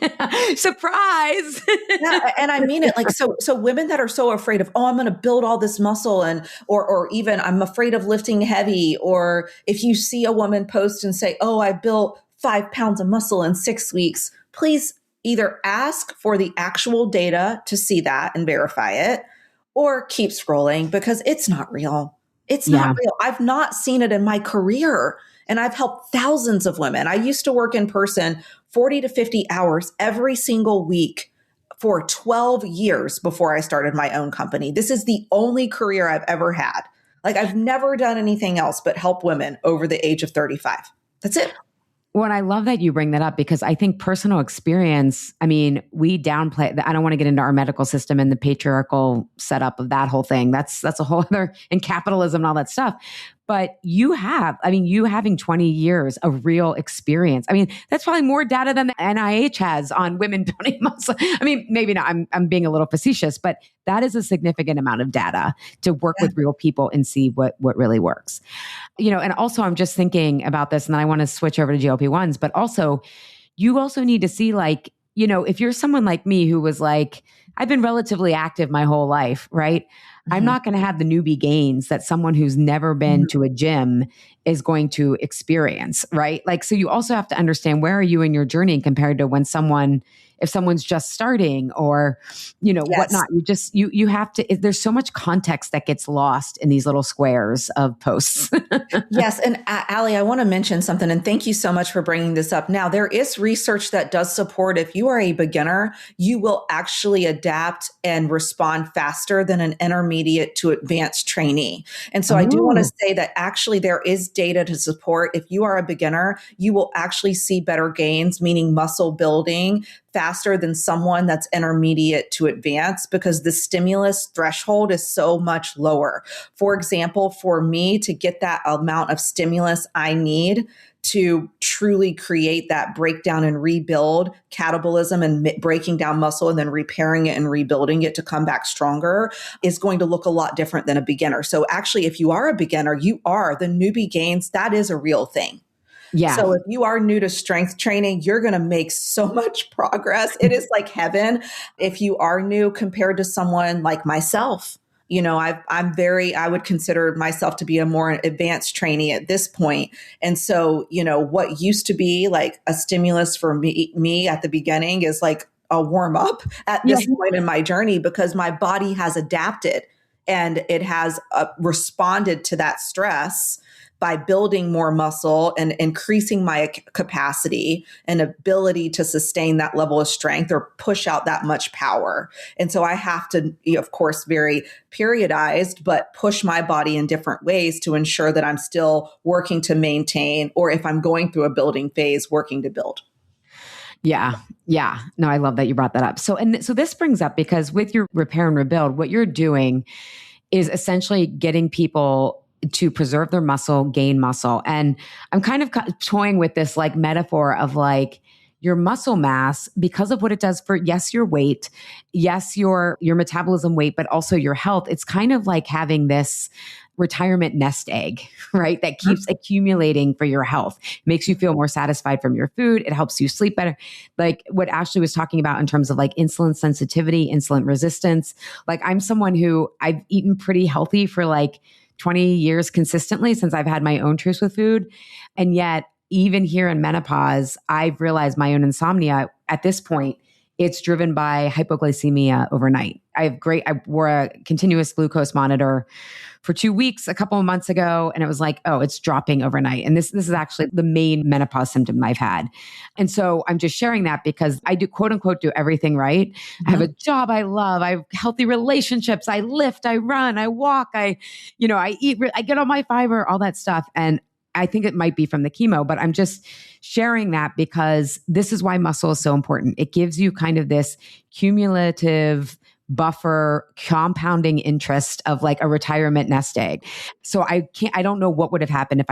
surprise. Yeah, and I mean it. Like so women that are so afraid of, oh, I'm going to build all this muscle, and or even I'm afraid of lifting heavy, or if you see a woman post and say, oh, I built 5 pounds of muscle in 6 weeks, please either ask for the actual data to see that and verify it, or keep scrolling, because it's not real. It's not real. I've not seen it in my career. And I've helped thousands of women. I used to work in person 40 to 50 hours every single week for 12 years before I started my own company. This is the only career I've ever had. Like I've never done anything else but help women over the age of 35. That's it. Well, and I love that you bring that up, because I think personal experience, I mean, we downplay, I don't want to get into our medical system and the patriarchal setup of that whole thing. That's a whole other, and capitalism and all that stuff. But you having 20 years of real experience. I mean, that's probably more data than the NIH has on women building muscle. I mean, maybe not, I'm being a little facetious, but that is a significant amount of data to work with real people and see what really works. And also I'm just thinking about this, and then I want to switch over to GLP-1s, but also you also need to see, like, if you're someone like me who was like, I've been relatively active my whole life, right? I'm not going to have the newbie gains that someone who's never been to a gym is going to experience, right? Like, so you also have to understand, where are you in your journey compared to if someone's just starting, or, whatnot. You have to, there's so much context that gets lost in these little squares of posts. Yes. And Allie, I want to mention something, and thank you so much for bringing this up. Now, there is research that does support, if you are a beginner, you will actually adapt and respond faster than an intermediate to advanced trainee. And so I do want to say that actually there is data to support, if you are a beginner, you will actually see better gains, meaning muscle building, faster than someone that's intermediate to advanced, because the stimulus threshold is so much lower. For example, for me to get that amount of stimulus I need to truly create that breakdown and rebuild catabolism and breaking down muscle and then repairing it and rebuilding it to come back stronger is going to look a lot different than a beginner. So actually, if you are a beginner, the newbie gains, that is a real thing. Yeah. So if you are new to strength training, you're going to make so much progress. It is like heaven if you are new compared to someone like myself. I would consider myself to be a more advanced trainee at this point. And so, what used to be like a stimulus for me at the beginning is like a warm up at this point in my journey, because my body has adapted and it has responded to that stress by building more muscle and increasing my capacity and ability to sustain that level of strength or push out that much power. And so I have to, of course, very periodized, but push my body in different ways to ensure that I'm still working to maintain, or if I'm going through a building phase, working to build. Yeah. Yeah. No, I love that you brought that up. So this brings up, because with your repair and rebuild, what you're doing is essentially getting people to preserve their muscle, gain muscle. And I'm kind of toying with this like metaphor of like your muscle mass, because of what it does for, yes, your weight, yes, your metabolism weight, but also your health. It's kind of like having this retirement nest egg, right? That keeps accumulating for your health. It makes you feel more satisfied from your food. It helps you sleep better. Like what Ashley was talking about in terms of like insulin sensitivity, insulin resistance. Like I'm someone who I've eaten pretty healthy for like 20 years consistently since I've had my own truce with food. And yet, even here in menopause, I've realized my own insomnia at this point, it's driven by hypoglycemia overnight. I wore a continuous glucose monitor for 2 weeks a couple of months ago, and it was like, oh, it's dropping overnight. And this is actually the main menopause symptom I've had. And so I'm just sharing that because I do, quote unquote, do everything right. Mm-hmm. I have a job I love. I have healthy relationships. I lift, I run, I walk, I eat, I get all my fiber, all that stuff. And I think it might be from the chemo, but I'm just sharing that because this is why muscle is so important. It gives you kind of this cumulative buffer compounding interest of like a retirement nest egg. So I don't know what would have happened if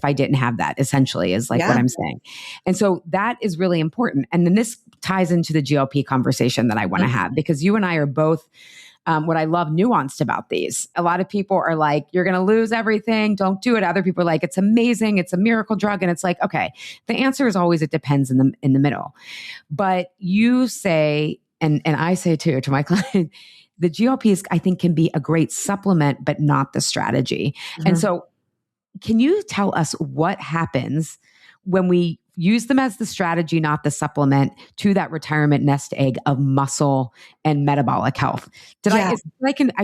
I didn't have that, essentially, is like what I'm saying. And so that is really important. And then this ties into the GLP conversation that I want to have, because you and I are both what I love nuanced about these. A lot of people are like, you're going to lose everything. Don't do it. Other people are like, it's amazing. It's a miracle drug. And it's like, okay, the answer is always, it depends in the middle. But you say, and I say too, to my client, the GLPs, I think, can be a great supplement, but not the strategy. And so can you tell us what happens when we use them as the strategy, not the supplement, to that retirement nest egg of muscle and metabolic health? I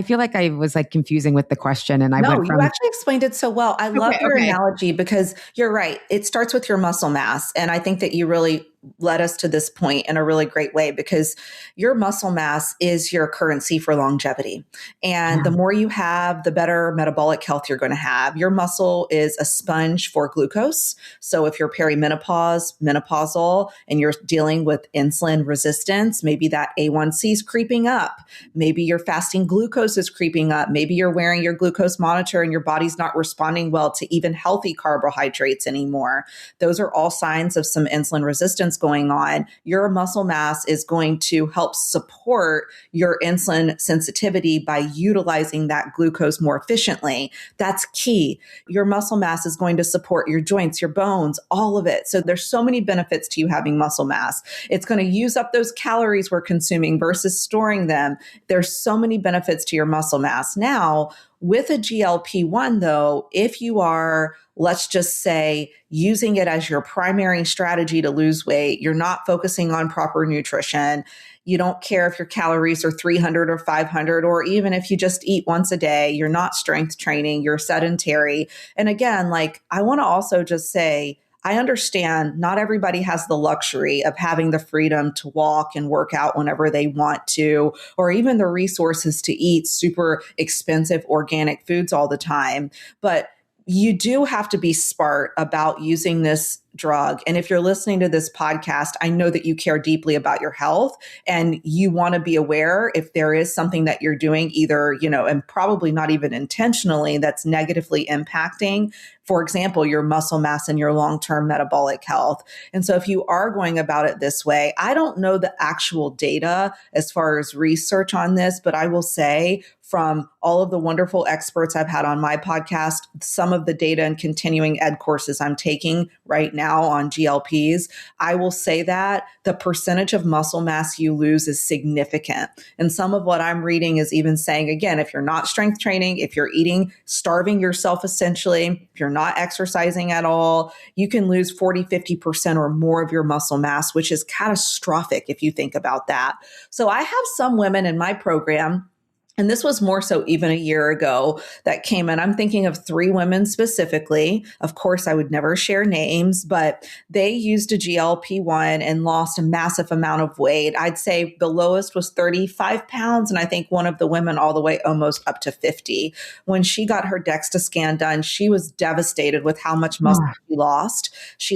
feel like I was like confusing with the question, and No, you actually explained it so well. I love your analogy, because you're right. It starts with your muscle mass. And I think that you really led us to this point in a really great way, because your muscle mass is your currency for longevity. And the more you have, the better metabolic health you're going to have. Your muscle is a sponge for glucose. So if you're perimenopause, menopausal, and you're dealing with insulin resistance, maybe that A1C is creeping up. Maybe your fasting glucose is creeping up. Maybe you're wearing your glucose monitor and your body's not responding well to even healthy carbohydrates anymore. Those are all signs of some insulin resistance going on. Your muscle mass is going to help support your insulin sensitivity by utilizing that glucose more efficiently. That's key. Your muscle mass is going to support your joints, your bones, all of it. So there's so many benefits to you having muscle mass. It's going to use up those calories we're consuming versus storing them. There's so many benefits to your muscle mass. Now, with a GLP-1 though, if you are, let's just say, using it as your primary strategy to lose weight, you're not focusing on proper nutrition, you don't care if your calories are 300 or 500, or even if you just eat once a day, you're not strength training, you're sedentary. And again, like, I want to also just say, I understand not everybody has the luxury of having the freedom to walk and work out whenever they want to, or even the resources to eat super expensive organic foods all the time. But you do have to be smart about using this drug. And if you're listening to this podcast, I know that you care deeply about your health and you want to be aware if there is something that you're doing either, and probably not even intentionally, that's negatively impacting, for example, your muscle mass and your long-term metabolic health. And so if you are going about it this way, I don't know the actual data as far as research on this, but I will say, from all of the wonderful experts I've had on my podcast, some of the data and continuing ed courses I'm taking right now on GLPs, I will say that the percentage of muscle mass you lose is significant. And some of what I'm reading is even saying, again, if you're not strength training, if you're eating, starving yourself essentially, if you're not exercising at all, you can lose 40, 50% or more of your muscle mass, which is catastrophic if you think about that. So I have some women in my program, and this was more so even a year ago, that came in. I'm thinking of 3 women specifically. Of course, I would never share names, but they used a GLP-1 and lost a massive amount of weight. I'd say the lowest was 35 pounds. And I think one of the women all the way almost up to 50. When she got her DEXA scan done, she was devastated with how much muscle she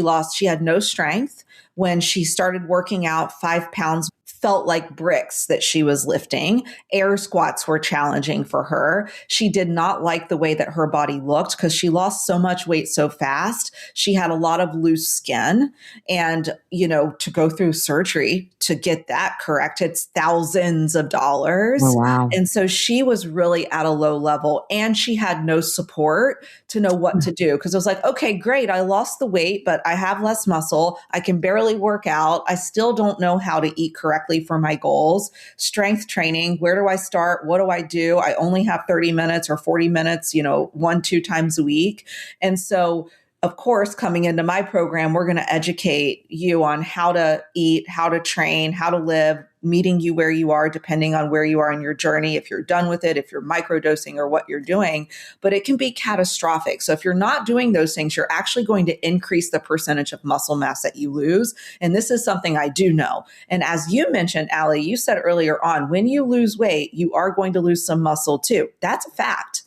lost. She had no strength. When she started working out, 5 pounds felt like bricks that she was lifting. Air squats were challenging for her. She did not like the way that her body looked because she lost so much weight so fast. She had a lot of loose skin, and, to go through surgery to get that correct, it's thousands of dollars. Oh, wow. And so she was really at a low level, and she had no support to know what to do. Because it was like, okay, great. I lost the weight, but I have less muscle. I can barely work out. I still don't know how to eat correctly for my goals. Strength training, where do I start? What do I do? I only have 30 minutes or 40 minutes, 1-2 times a week. And so, of course, coming into my program, we're going to educate you on how to eat, how to train, how to live, meeting you where you are, depending on where you are in your journey, if you're done with it, if you're microdosing or what you're doing. But it can be catastrophic. So if you're not doing those things, you're actually going to increase the percentage of muscle mass that you lose. And this is something I do know. And as you mentioned, Allie, you said earlier on, when you lose weight, you are going to lose some muscle too. That's a fact.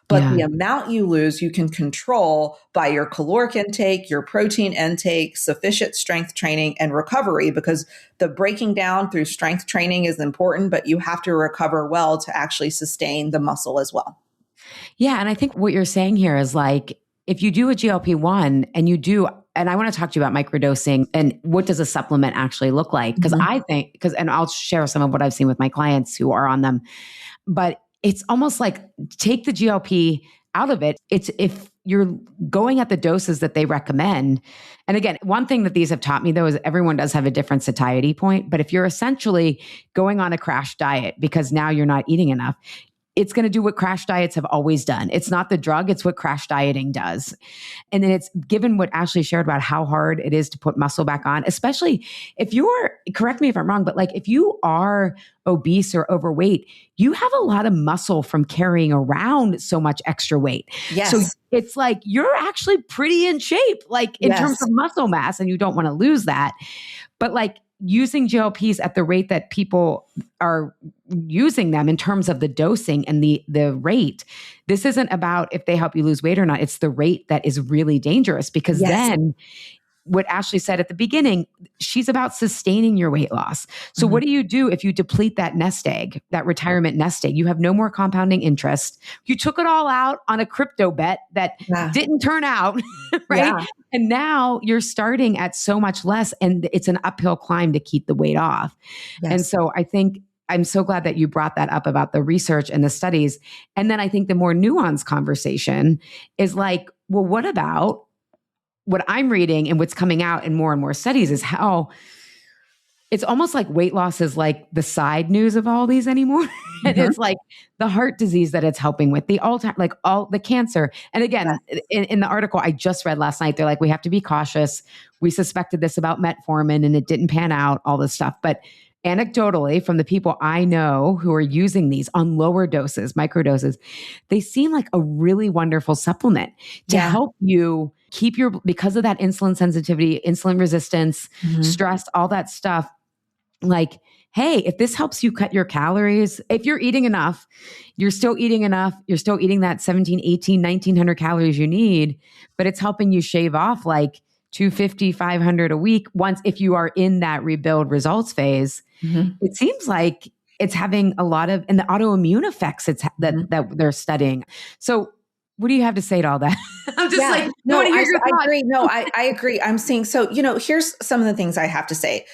But the amount you lose, you can control by your caloric intake, your protein intake, sufficient strength training, and recovery, because the breaking down through strength training is important, but you have to recover well to actually sustain the muscle as well. Yeah. And I think what you're saying here is like, if you do a GLP-1 and you do, and I want to talk to you about microdosing and what does a supplement actually look like? Because I think, and I'll share some of what I've seen with my clients who are on them, but it's almost like take the GLP out of it. It's if you're going at the doses that they recommend. And again, one thing that these have taught me though is everyone does have a different satiety point. But if you're essentially going on a crash diet because now you're not eating enough, it's going to do what crash diets have always done. It's not the drug, it's what crash dieting does. And then it's given what Ashley shared about how hard it is to put muscle back on, especially if you're, correct me if I'm wrong, but like if you are obese or overweight, you have a lot of muscle from carrying around so much extra weight. Yes. So it's like you're actually pretty in shape, like in terms of muscle mass, and you don't want to lose that. But like using GLPs at the rate that people are using them in terms of the dosing and the rate, this isn't about if they help you lose weight or not. It's the rate that is really dangerous because then what Ashley said at the beginning, she's about sustaining your weight loss. So what do you do if you deplete that nest egg, that retirement nest egg? You have no more compounding interest. You took it all out on a crypto bet that didn't turn out, right? Yeah. And now you're starting at so much less and it's an uphill climb to keep the weight off. Yes. And so I think I'm so glad that you brought that up about the research and the studies. And then I think the more nuanced conversation is like, well, what about what I'm reading and what's coming out in more and more studies is how it's almost like weight loss is like the side news of all these anymore. And it's like the heart disease that it's helping with, the like all the cancer. And again, in the article I just read last night, they're like, we have to be cautious. We suspected this about metformin and it didn't pan out, all this stuff. But anecdotally, from the people I know who are using these on lower doses, microdoses, they seem like a really wonderful supplement to help you keep because of that insulin sensitivity, insulin resistance, stress, all that stuff. Like, hey, if this helps you cut your calories, if you're eating enough, you're still eating enough, you're still eating that 17, 18, 1900 calories you need, but it's helping you shave off like 250, 500 a week if you are in that rebuild results phase. It seems like it's having a lot of, and the autoimmune effects that they're studying. So what do you have to say to all that? I'm just I agree. No, I agree. I'm seeing, so, here's some of the things I have to say.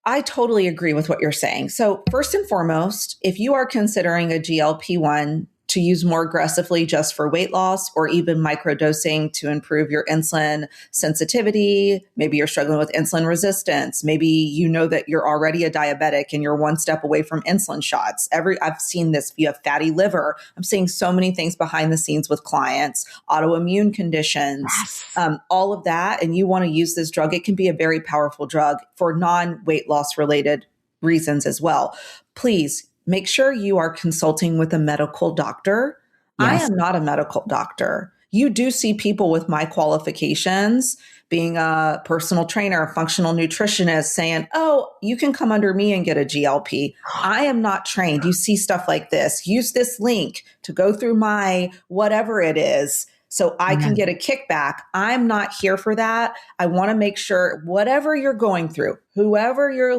I totally agree with what you're saying. So first and foremost, if you are considering a GLP-1 to use more aggressively just for weight loss or even microdosing to improve your insulin sensitivity, maybe you're struggling with insulin resistance, maybe you know that you're already a diabetic and you're one step away from insulin shots. I've seen this, if you have fatty liver, I'm seeing so many things behind the scenes with clients, autoimmune conditions, all of that. And you want to use this drug, it can be a very powerful drug for non-weight loss related reasons as well. Please make sure you are consulting with a medical doctor. Yes. I am not a medical doctor. You do see people with my qualifications, being a personal trainer, a functional nutritionist, saying, oh, you can come under me and get a GLP. I am not trained. You see stuff like this. Use this link to go through my whatever it is so I can get a kickback. I'm not here for that. I want to make sure whatever you're going through, whoever you're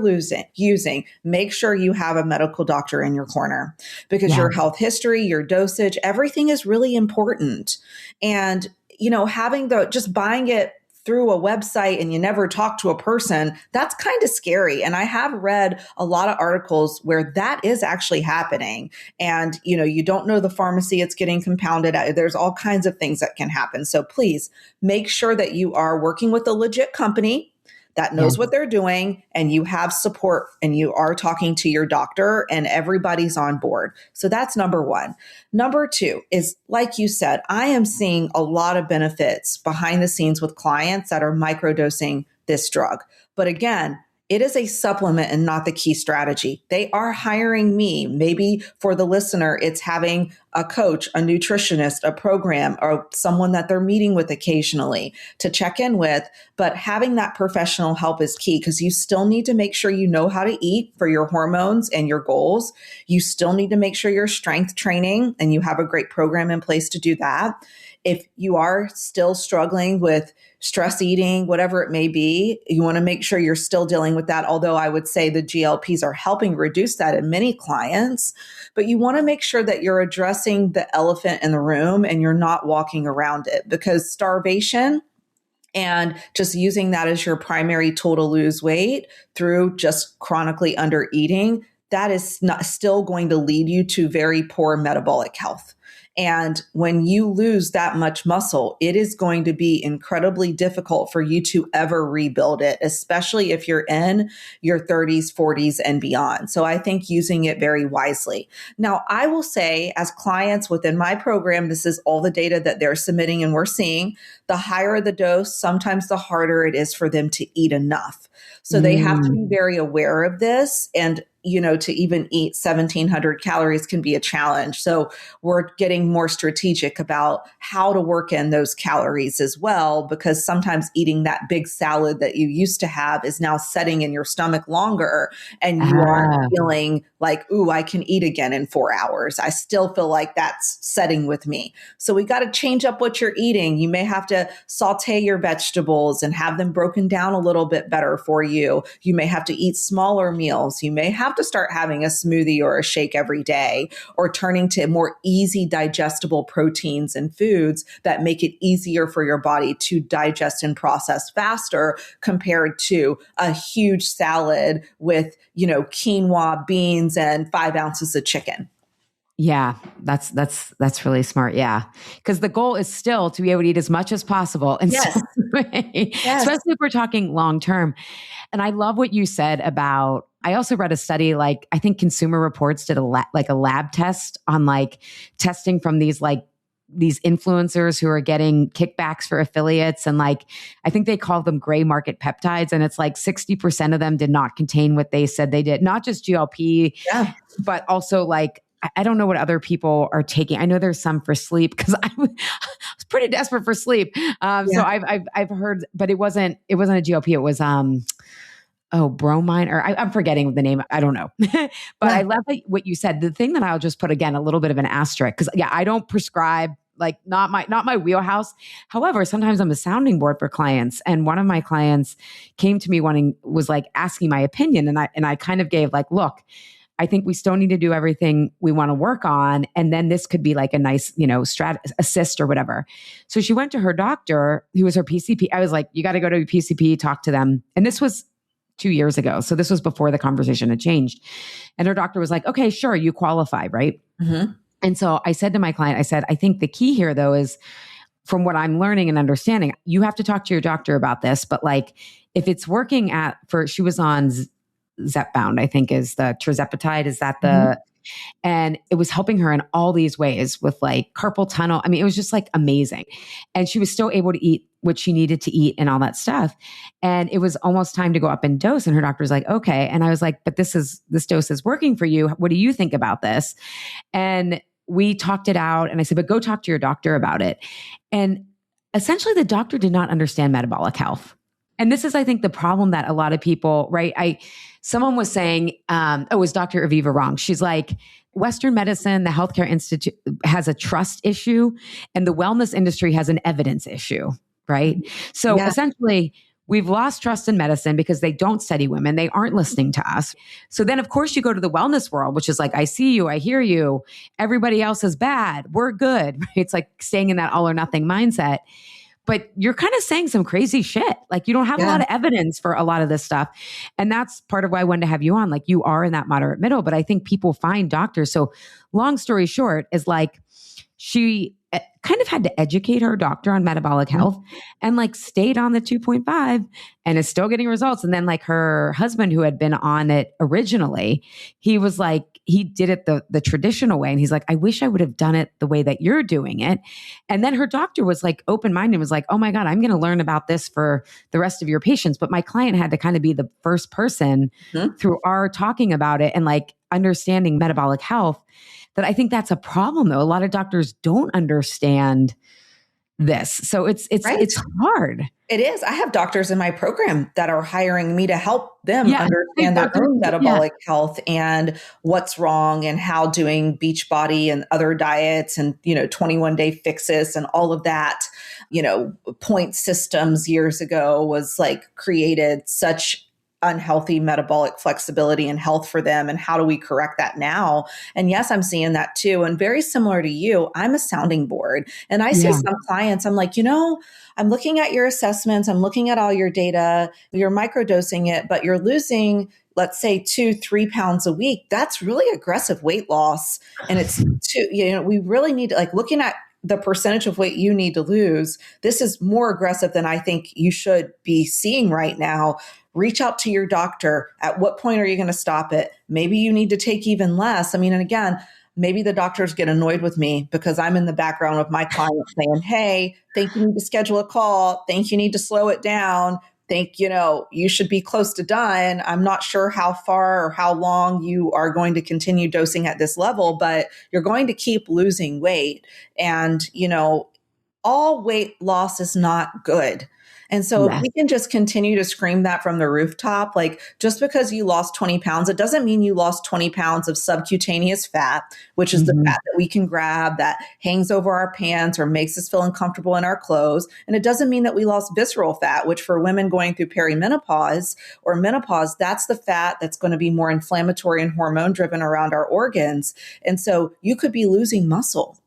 using, make sure you have a medical doctor in your corner because your health history, your dosage, everything is really important. And, just buying it through a website and you never talk to a person, that's kind of scary. And I have read a lot of articles where that is actually happening. And, you don't know the pharmacy it's getting compounded at. There's all kinds of things that can happen. So please make sure that you are working with a legit company that knows what they're doing and you have support and you are talking to your doctor and everybody's on board. So that's number one. Number two is, like you said, I am seeing a lot of benefits behind the scenes with clients that are microdosing this drug. But again, it is a supplement and not the key strategy. They are hiring me. Maybe for the listener, it's having a coach, a nutritionist, a program, or someone that they're meeting with occasionally to check in with. But having that professional help is key because you still need to make sure you know how to eat for your hormones and your goals. You still need to make sure you're strength training and you have a great program in place to do that. If you are still struggling with stress eating, whatever it may be, you want to make sure you're still dealing with that. Although I would say the GLPs are helping reduce that in many clients, but you want to make sure that you're addressing the elephant in the room and you're not walking around it because starvation And just using that as your primary tool to lose weight through just chronically under eating, that is not still going to lead you to very poor metabolic health. And when you lose that much muscle, it is going to be incredibly difficult for you to ever rebuild it, especially if you're in your 30s, 40s, and beyond. So I think using it very wisely. Now, I will say, as clients within my program, this is all the data that they're submitting and we're seeing. The higher the dose, sometimes the harder it is for them to eat enough. So they have to be very aware of this. And to even eat 1,700 calories can be a challenge. So we're getting more strategic about how to work in those calories as well, because sometimes eating that big salad that you used to have is now setting in your stomach longer, and you aren't feeling like, ooh, I can eat again in 4 hours. I still feel like that's setting with me. So we got to change up what you're eating. You may have to saute your vegetables and have them broken down a little bit better for you. You may have to eat smaller meals. You may have to start having a smoothie or a shake every day, or turning to more easy digestible proteins and foods that make it easier for your body to digest and process faster, compared to a huge salad with, quinoa, beans, and 5 ounces of chicken. Yeah, that's really smart. Yeah. Because the goal is still to be able to eat as much as possible. And Yes. especially if we're talking long term. And I love what you said about, I also read a study, like I think Consumer Reports did a lab test on testing from these influencers who are getting kickbacks for affiliates. And I think they call them gray market peptides. And it's 60% of them did not contain what they said they did. Not just GLP, but also I don't know what other people are taking. I know there's some for sleep, because I was pretty desperate for sleep. So I've heard, but it wasn't a GLP. It was, bromine, or I'm forgetting the name. I don't know. But I love what you said. The thing that I'll just put, again, a little bit of an asterisk, because I don't prescribe, not my wheelhouse. However, sometimes I'm a sounding board for clients. And one of my clients came to me was asking my opinion. And I kind of gave look, I think we still need to do everything we want to work on. And then this could be a nice, assist or whatever. So she went to her doctor, who was her PCP. I was like, you got to go to your PCP, talk to them. And this was 2 years ago. So this was before the conversation had changed. And her doctor was like, okay, sure, you qualify, right? Mm-hmm. And so I said to my client, I said, I think the key here though is, from what I'm learning and understanding, you have to talk to your doctor about this. But if it's working she was on Zepbound, I think is the tirzepatide, is that the, and it was helping her in all these ways with carpal tunnel. I mean, it was just amazing. And she was still able to eat what she needed to eat and all that stuff. And it was almost time to go up in dose. And her doctor was like, okay. And I was like, but this dose is working for you. What do you think about this? And we talked it out. And I said, but go talk to your doctor about it. And essentially the doctor did not understand metabolic health. And this is, I think, the problem that a lot of people, right? Someone was saying, is Dr. Aviva wrong? She's like, Western medicine, the healthcare institute has a trust issue, and the wellness industry has an evidence issue, right? So essentially, we've lost trust in medicine because they don't study women. They aren't listening to us. So then, of course, you go to the wellness world, which is I see you, I hear you. Everybody else is bad. We're good. Right? It's staying in that all or nothing mindset. But you're kind of saying some crazy shit. You don't have a lot of evidence for a lot of this stuff. And that's part of why I wanted to have you on. You are in that moderate middle, but I think people find doctors. So long story short is she kind of had to educate her doctor on metabolic health, and stayed on the 2.5 and is still getting results. And then her husband, who had been on it originally, he was he did it the traditional way. And he's like, I wish I would have done it the way that you're doing it. And then her doctor was open-minded, was like, oh my God, I'm going to learn about this for the rest of your patients. But my client had to kind of be the first person through our talking about it and understanding metabolic health. That I think that's a problem though. A lot of doctors don't understand this. So it's hard. It is. I have doctors in my program that are hiring me to help them understand their own metabolic health and what's wrong, and how doing Beachbody and other diets and, 21-day fixes and all of that, point systems years ago was created such unhealthy metabolic flexibility and health for them, and how do we correct that now? And yes, I'm seeing that too. And very similar to you, I'm a sounding board. And I see some clients, I'm like, I'm looking at your assessments, I'm looking at all your data, you're microdosing it, but you're losing, let's say 2-3 pounds a week. That's really aggressive weight loss. And it's we really need to, like, looking at the percentage of weight you need to lose. This is more aggressive than I think you should be seeing right now. Reach out to your doctor. At what point are you going to stop it? Maybe you need to take even less. I mean, and again, maybe the doctors get annoyed with me because I'm in the background of my client saying, hey, think you need to schedule a call. Think you need to slow it down. Think, you should be close to done. I'm not sure how far or how long you are going to continue dosing at this level, but you're going to keep losing weight. And, all weight loss is not good. And so if we can just continue to scream that from the rooftop, like, just because you lost 20 pounds, it doesn't mean you lost 20 pounds of subcutaneous fat, which is the fat that we can grab that hangs over our pants or makes us feel uncomfortable in our clothes. And it doesn't mean that we lost visceral fat, which for women going through perimenopause or menopause, that's the fat that's going to be more inflammatory and hormone driven around our organs. And so you could be losing muscle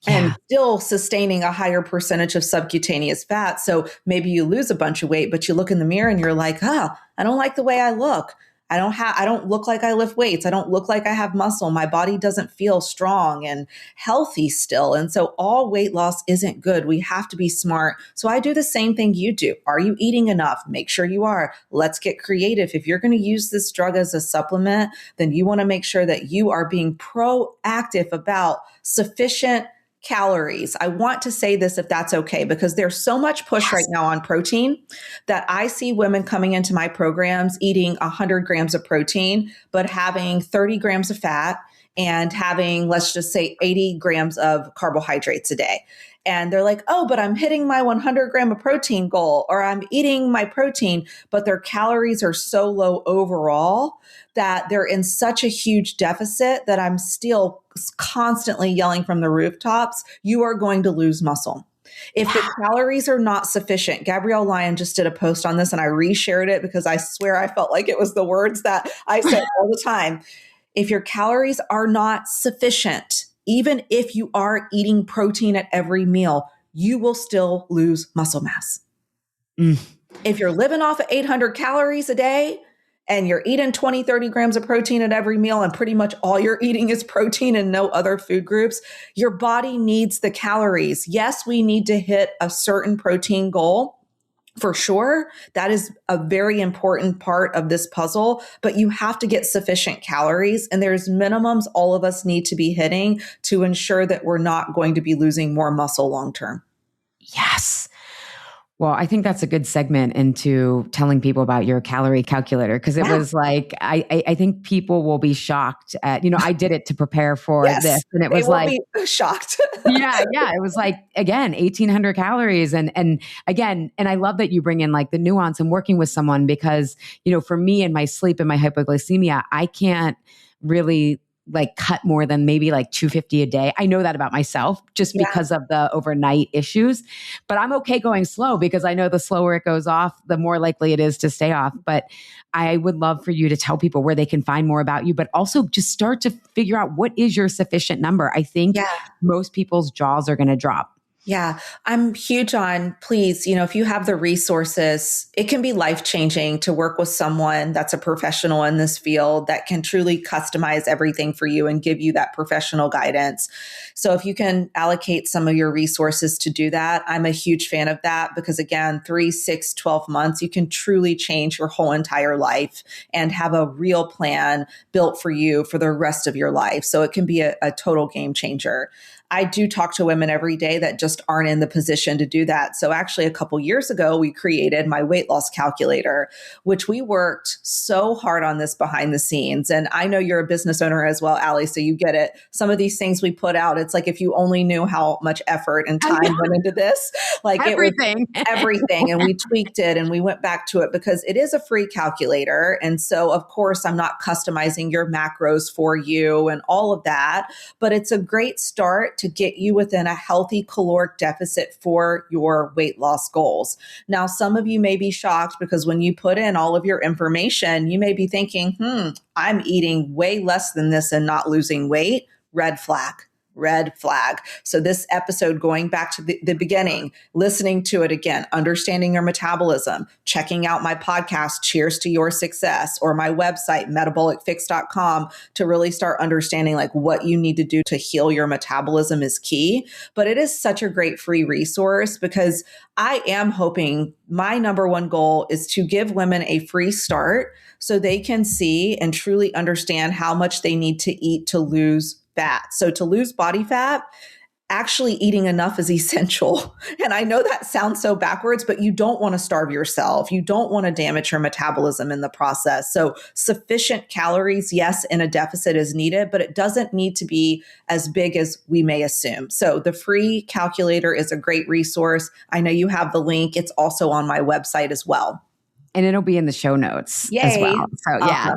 and still sustaining a higher percentage of subcutaneous fat. So maybe you lose a bunch of weight, but you look in the mirror and you're like, I don't like the way I look. I don't look like I lift weights. I don't look like I have muscle. My body doesn't feel strong and healthy still. And so all weight loss isn't good. We have to be smart. So I do the same thing you do. Are you eating enough? Make sure you are. Let's get creative. If you're going to use this drug as a supplement, then you want to make sure that you are being proactive about sufficient calories. I want to say this, if that's okay, because there's so much push right now on protein that I see women coming into my programs eating 100 grams of protein, but having 30 grams of fat and having, let's just say, 80 grams of carbohydrates a day. And they're like, oh, but I'm hitting my 100 gram of protein goal, or I'm eating my protein, but their calories are so low overall that they're in such a huge deficit that I'm still constantly yelling from the rooftops, you are going to lose muscle. If the calories are not sufficient, Gabrielle Lyon just did a post on this and I reshared it because I swear I felt like it was the words that I said all the time. If your calories are not sufficient, even if you are eating protein at every meal, you will still lose muscle mass. If you're living off of 800 calories a day and you're eating 20, 30 grams of protein at every meal and pretty much all you're eating is protein and no other food groups, your body needs the calories. Yes, we need to hit a certain protein goal. For sure, that is a very important part of this puzzle, but you have to get sufficient calories, and there's minimums all of us need to be hitting to ensure that we're not going to be losing more muscle long term. Yes. Well, I think that's a good segment into telling people about your calorie calculator, because it was like, I think people will be shocked at, I did it to prepare for this, and it was like, be shocked. yeah. It was like, again, 1,800 calories. And again, and I love that you bring in like the nuance and working with someone because, for me and my sleep and my hypoglycemia, I can't really like cut more than maybe like 250 a day. I know that about myself just because of the overnight issues, but I'm okay going slow because I know the slower it goes off, the more likely it is to stay off. But I would love for you to tell people where they can find more about you, but also just start to figure out what is your sufficient number. I think most people's jaws are going to drop. Yeah, I'm huge on, please, if you have the resources, it can be life-changing to work with someone that's a professional in this field that can truly customize everything for you and give you that professional guidance. So if you can allocate some of your resources to do that, I'm a huge fan of that because again, 3, 6, 12 months, you can truly change your whole entire life and have a real plan built for you for the rest of your life. So it can be a total game changer. I do talk to women every day that just aren't in the position to do that. So actually a couple years ago, we created my weight loss calculator, which we worked so hard on this behind the scenes. And I know you're a business owner as well, Allie, so you get it. Some of these things we put out, it's like if you only knew how much effort and time went into this, like everything. It was everything. And we tweaked it and we went back to it because it is a free calculator. And so of course, I'm not customizing your macros for you and all of that, but it's a great start to get you within a healthy caloric deficit for your weight loss goals. Now, some of you may be shocked because when you put in all of your information, you may be thinking, I'm eating way less than this and not losing weight. Red flag. Red flag. So this episode, going back to the beginning, listening to it again, understanding your metabolism, checking out my podcast, Cheers to Your Success, or my website, metabolicfix.com, to really start understanding like what you need to do to heal your metabolism is key. But it is such a great free resource because I am hoping my number one goal is to give women a free start so they can see and truly understand how much they need to eat to lose fat. So to lose body fat, actually eating enough is essential. And I know that sounds so backwards, but you don't want to starve yourself. You don't want to damage your metabolism in the process. So sufficient calories, yes, in a deficit is needed, but it doesn't need to be as big as we may assume. So the free calculator is a great resource. I know you have the link. It's also on my website as well. And it'll be in the show notes as well. So yeah.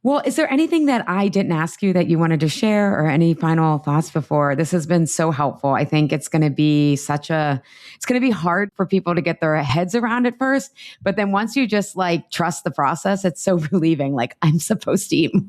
Well, is there anything that I didn't ask you that you wanted to share or any final thoughts before? This has been so helpful. I think it's going to be it's going to be hard for people to get their heads around it first. But then once you just like trust the process, it's so relieving. Like I'm supposed to eat more.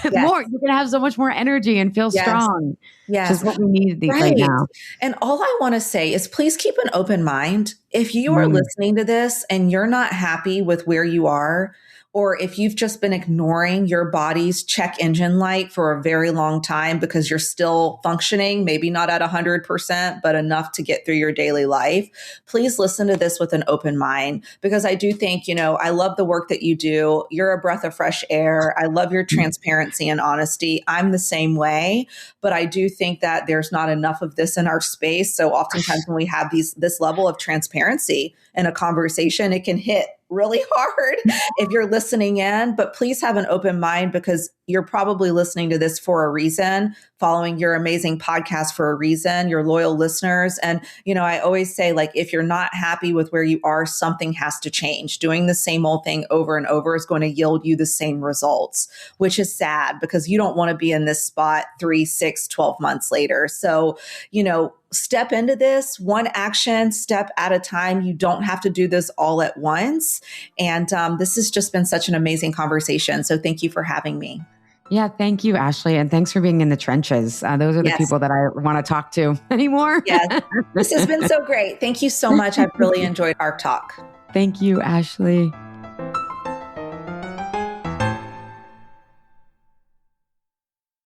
You're going to have so much more energy and feel strong. Yes. Which is what we need right now. And all I want to say is please keep an open mind. If you are listening to this and you're not happy with where you are, or if you've just been ignoring your body's check engine light for a very long time because you're still functioning, maybe not at 100%, but enough to get through your daily life, please listen to this with an open mind. Because I do think, I love the work that you do. You're a breath of fresh air. I love your transparency and honesty. I'm the same way, but I do think that there's not enough of this in our space. So oftentimes when we have this level of transparency in a conversation, it can hit really hard if you're listening in, but please have an open mind because you're probably listening to this for a reason, following your amazing podcast for a reason, your loyal listeners. And, I always say, like, if you're not happy with where you are, something has to change. Doing the same old thing over and over is going to yield you the same results, which is sad because you don't want to be in this spot 3, 6, 12 months later. So, step into this one action step at a time. You don't have to do this all at once. And this has just been such an amazing conversation. So thank you for having me. Yeah, thank you, Ashley. And thanks for being in the trenches. Those are the people that I want to talk to anymore. Yes, this has been so great. Thank you so much. I've really enjoyed our talk. Thank you, Ashley.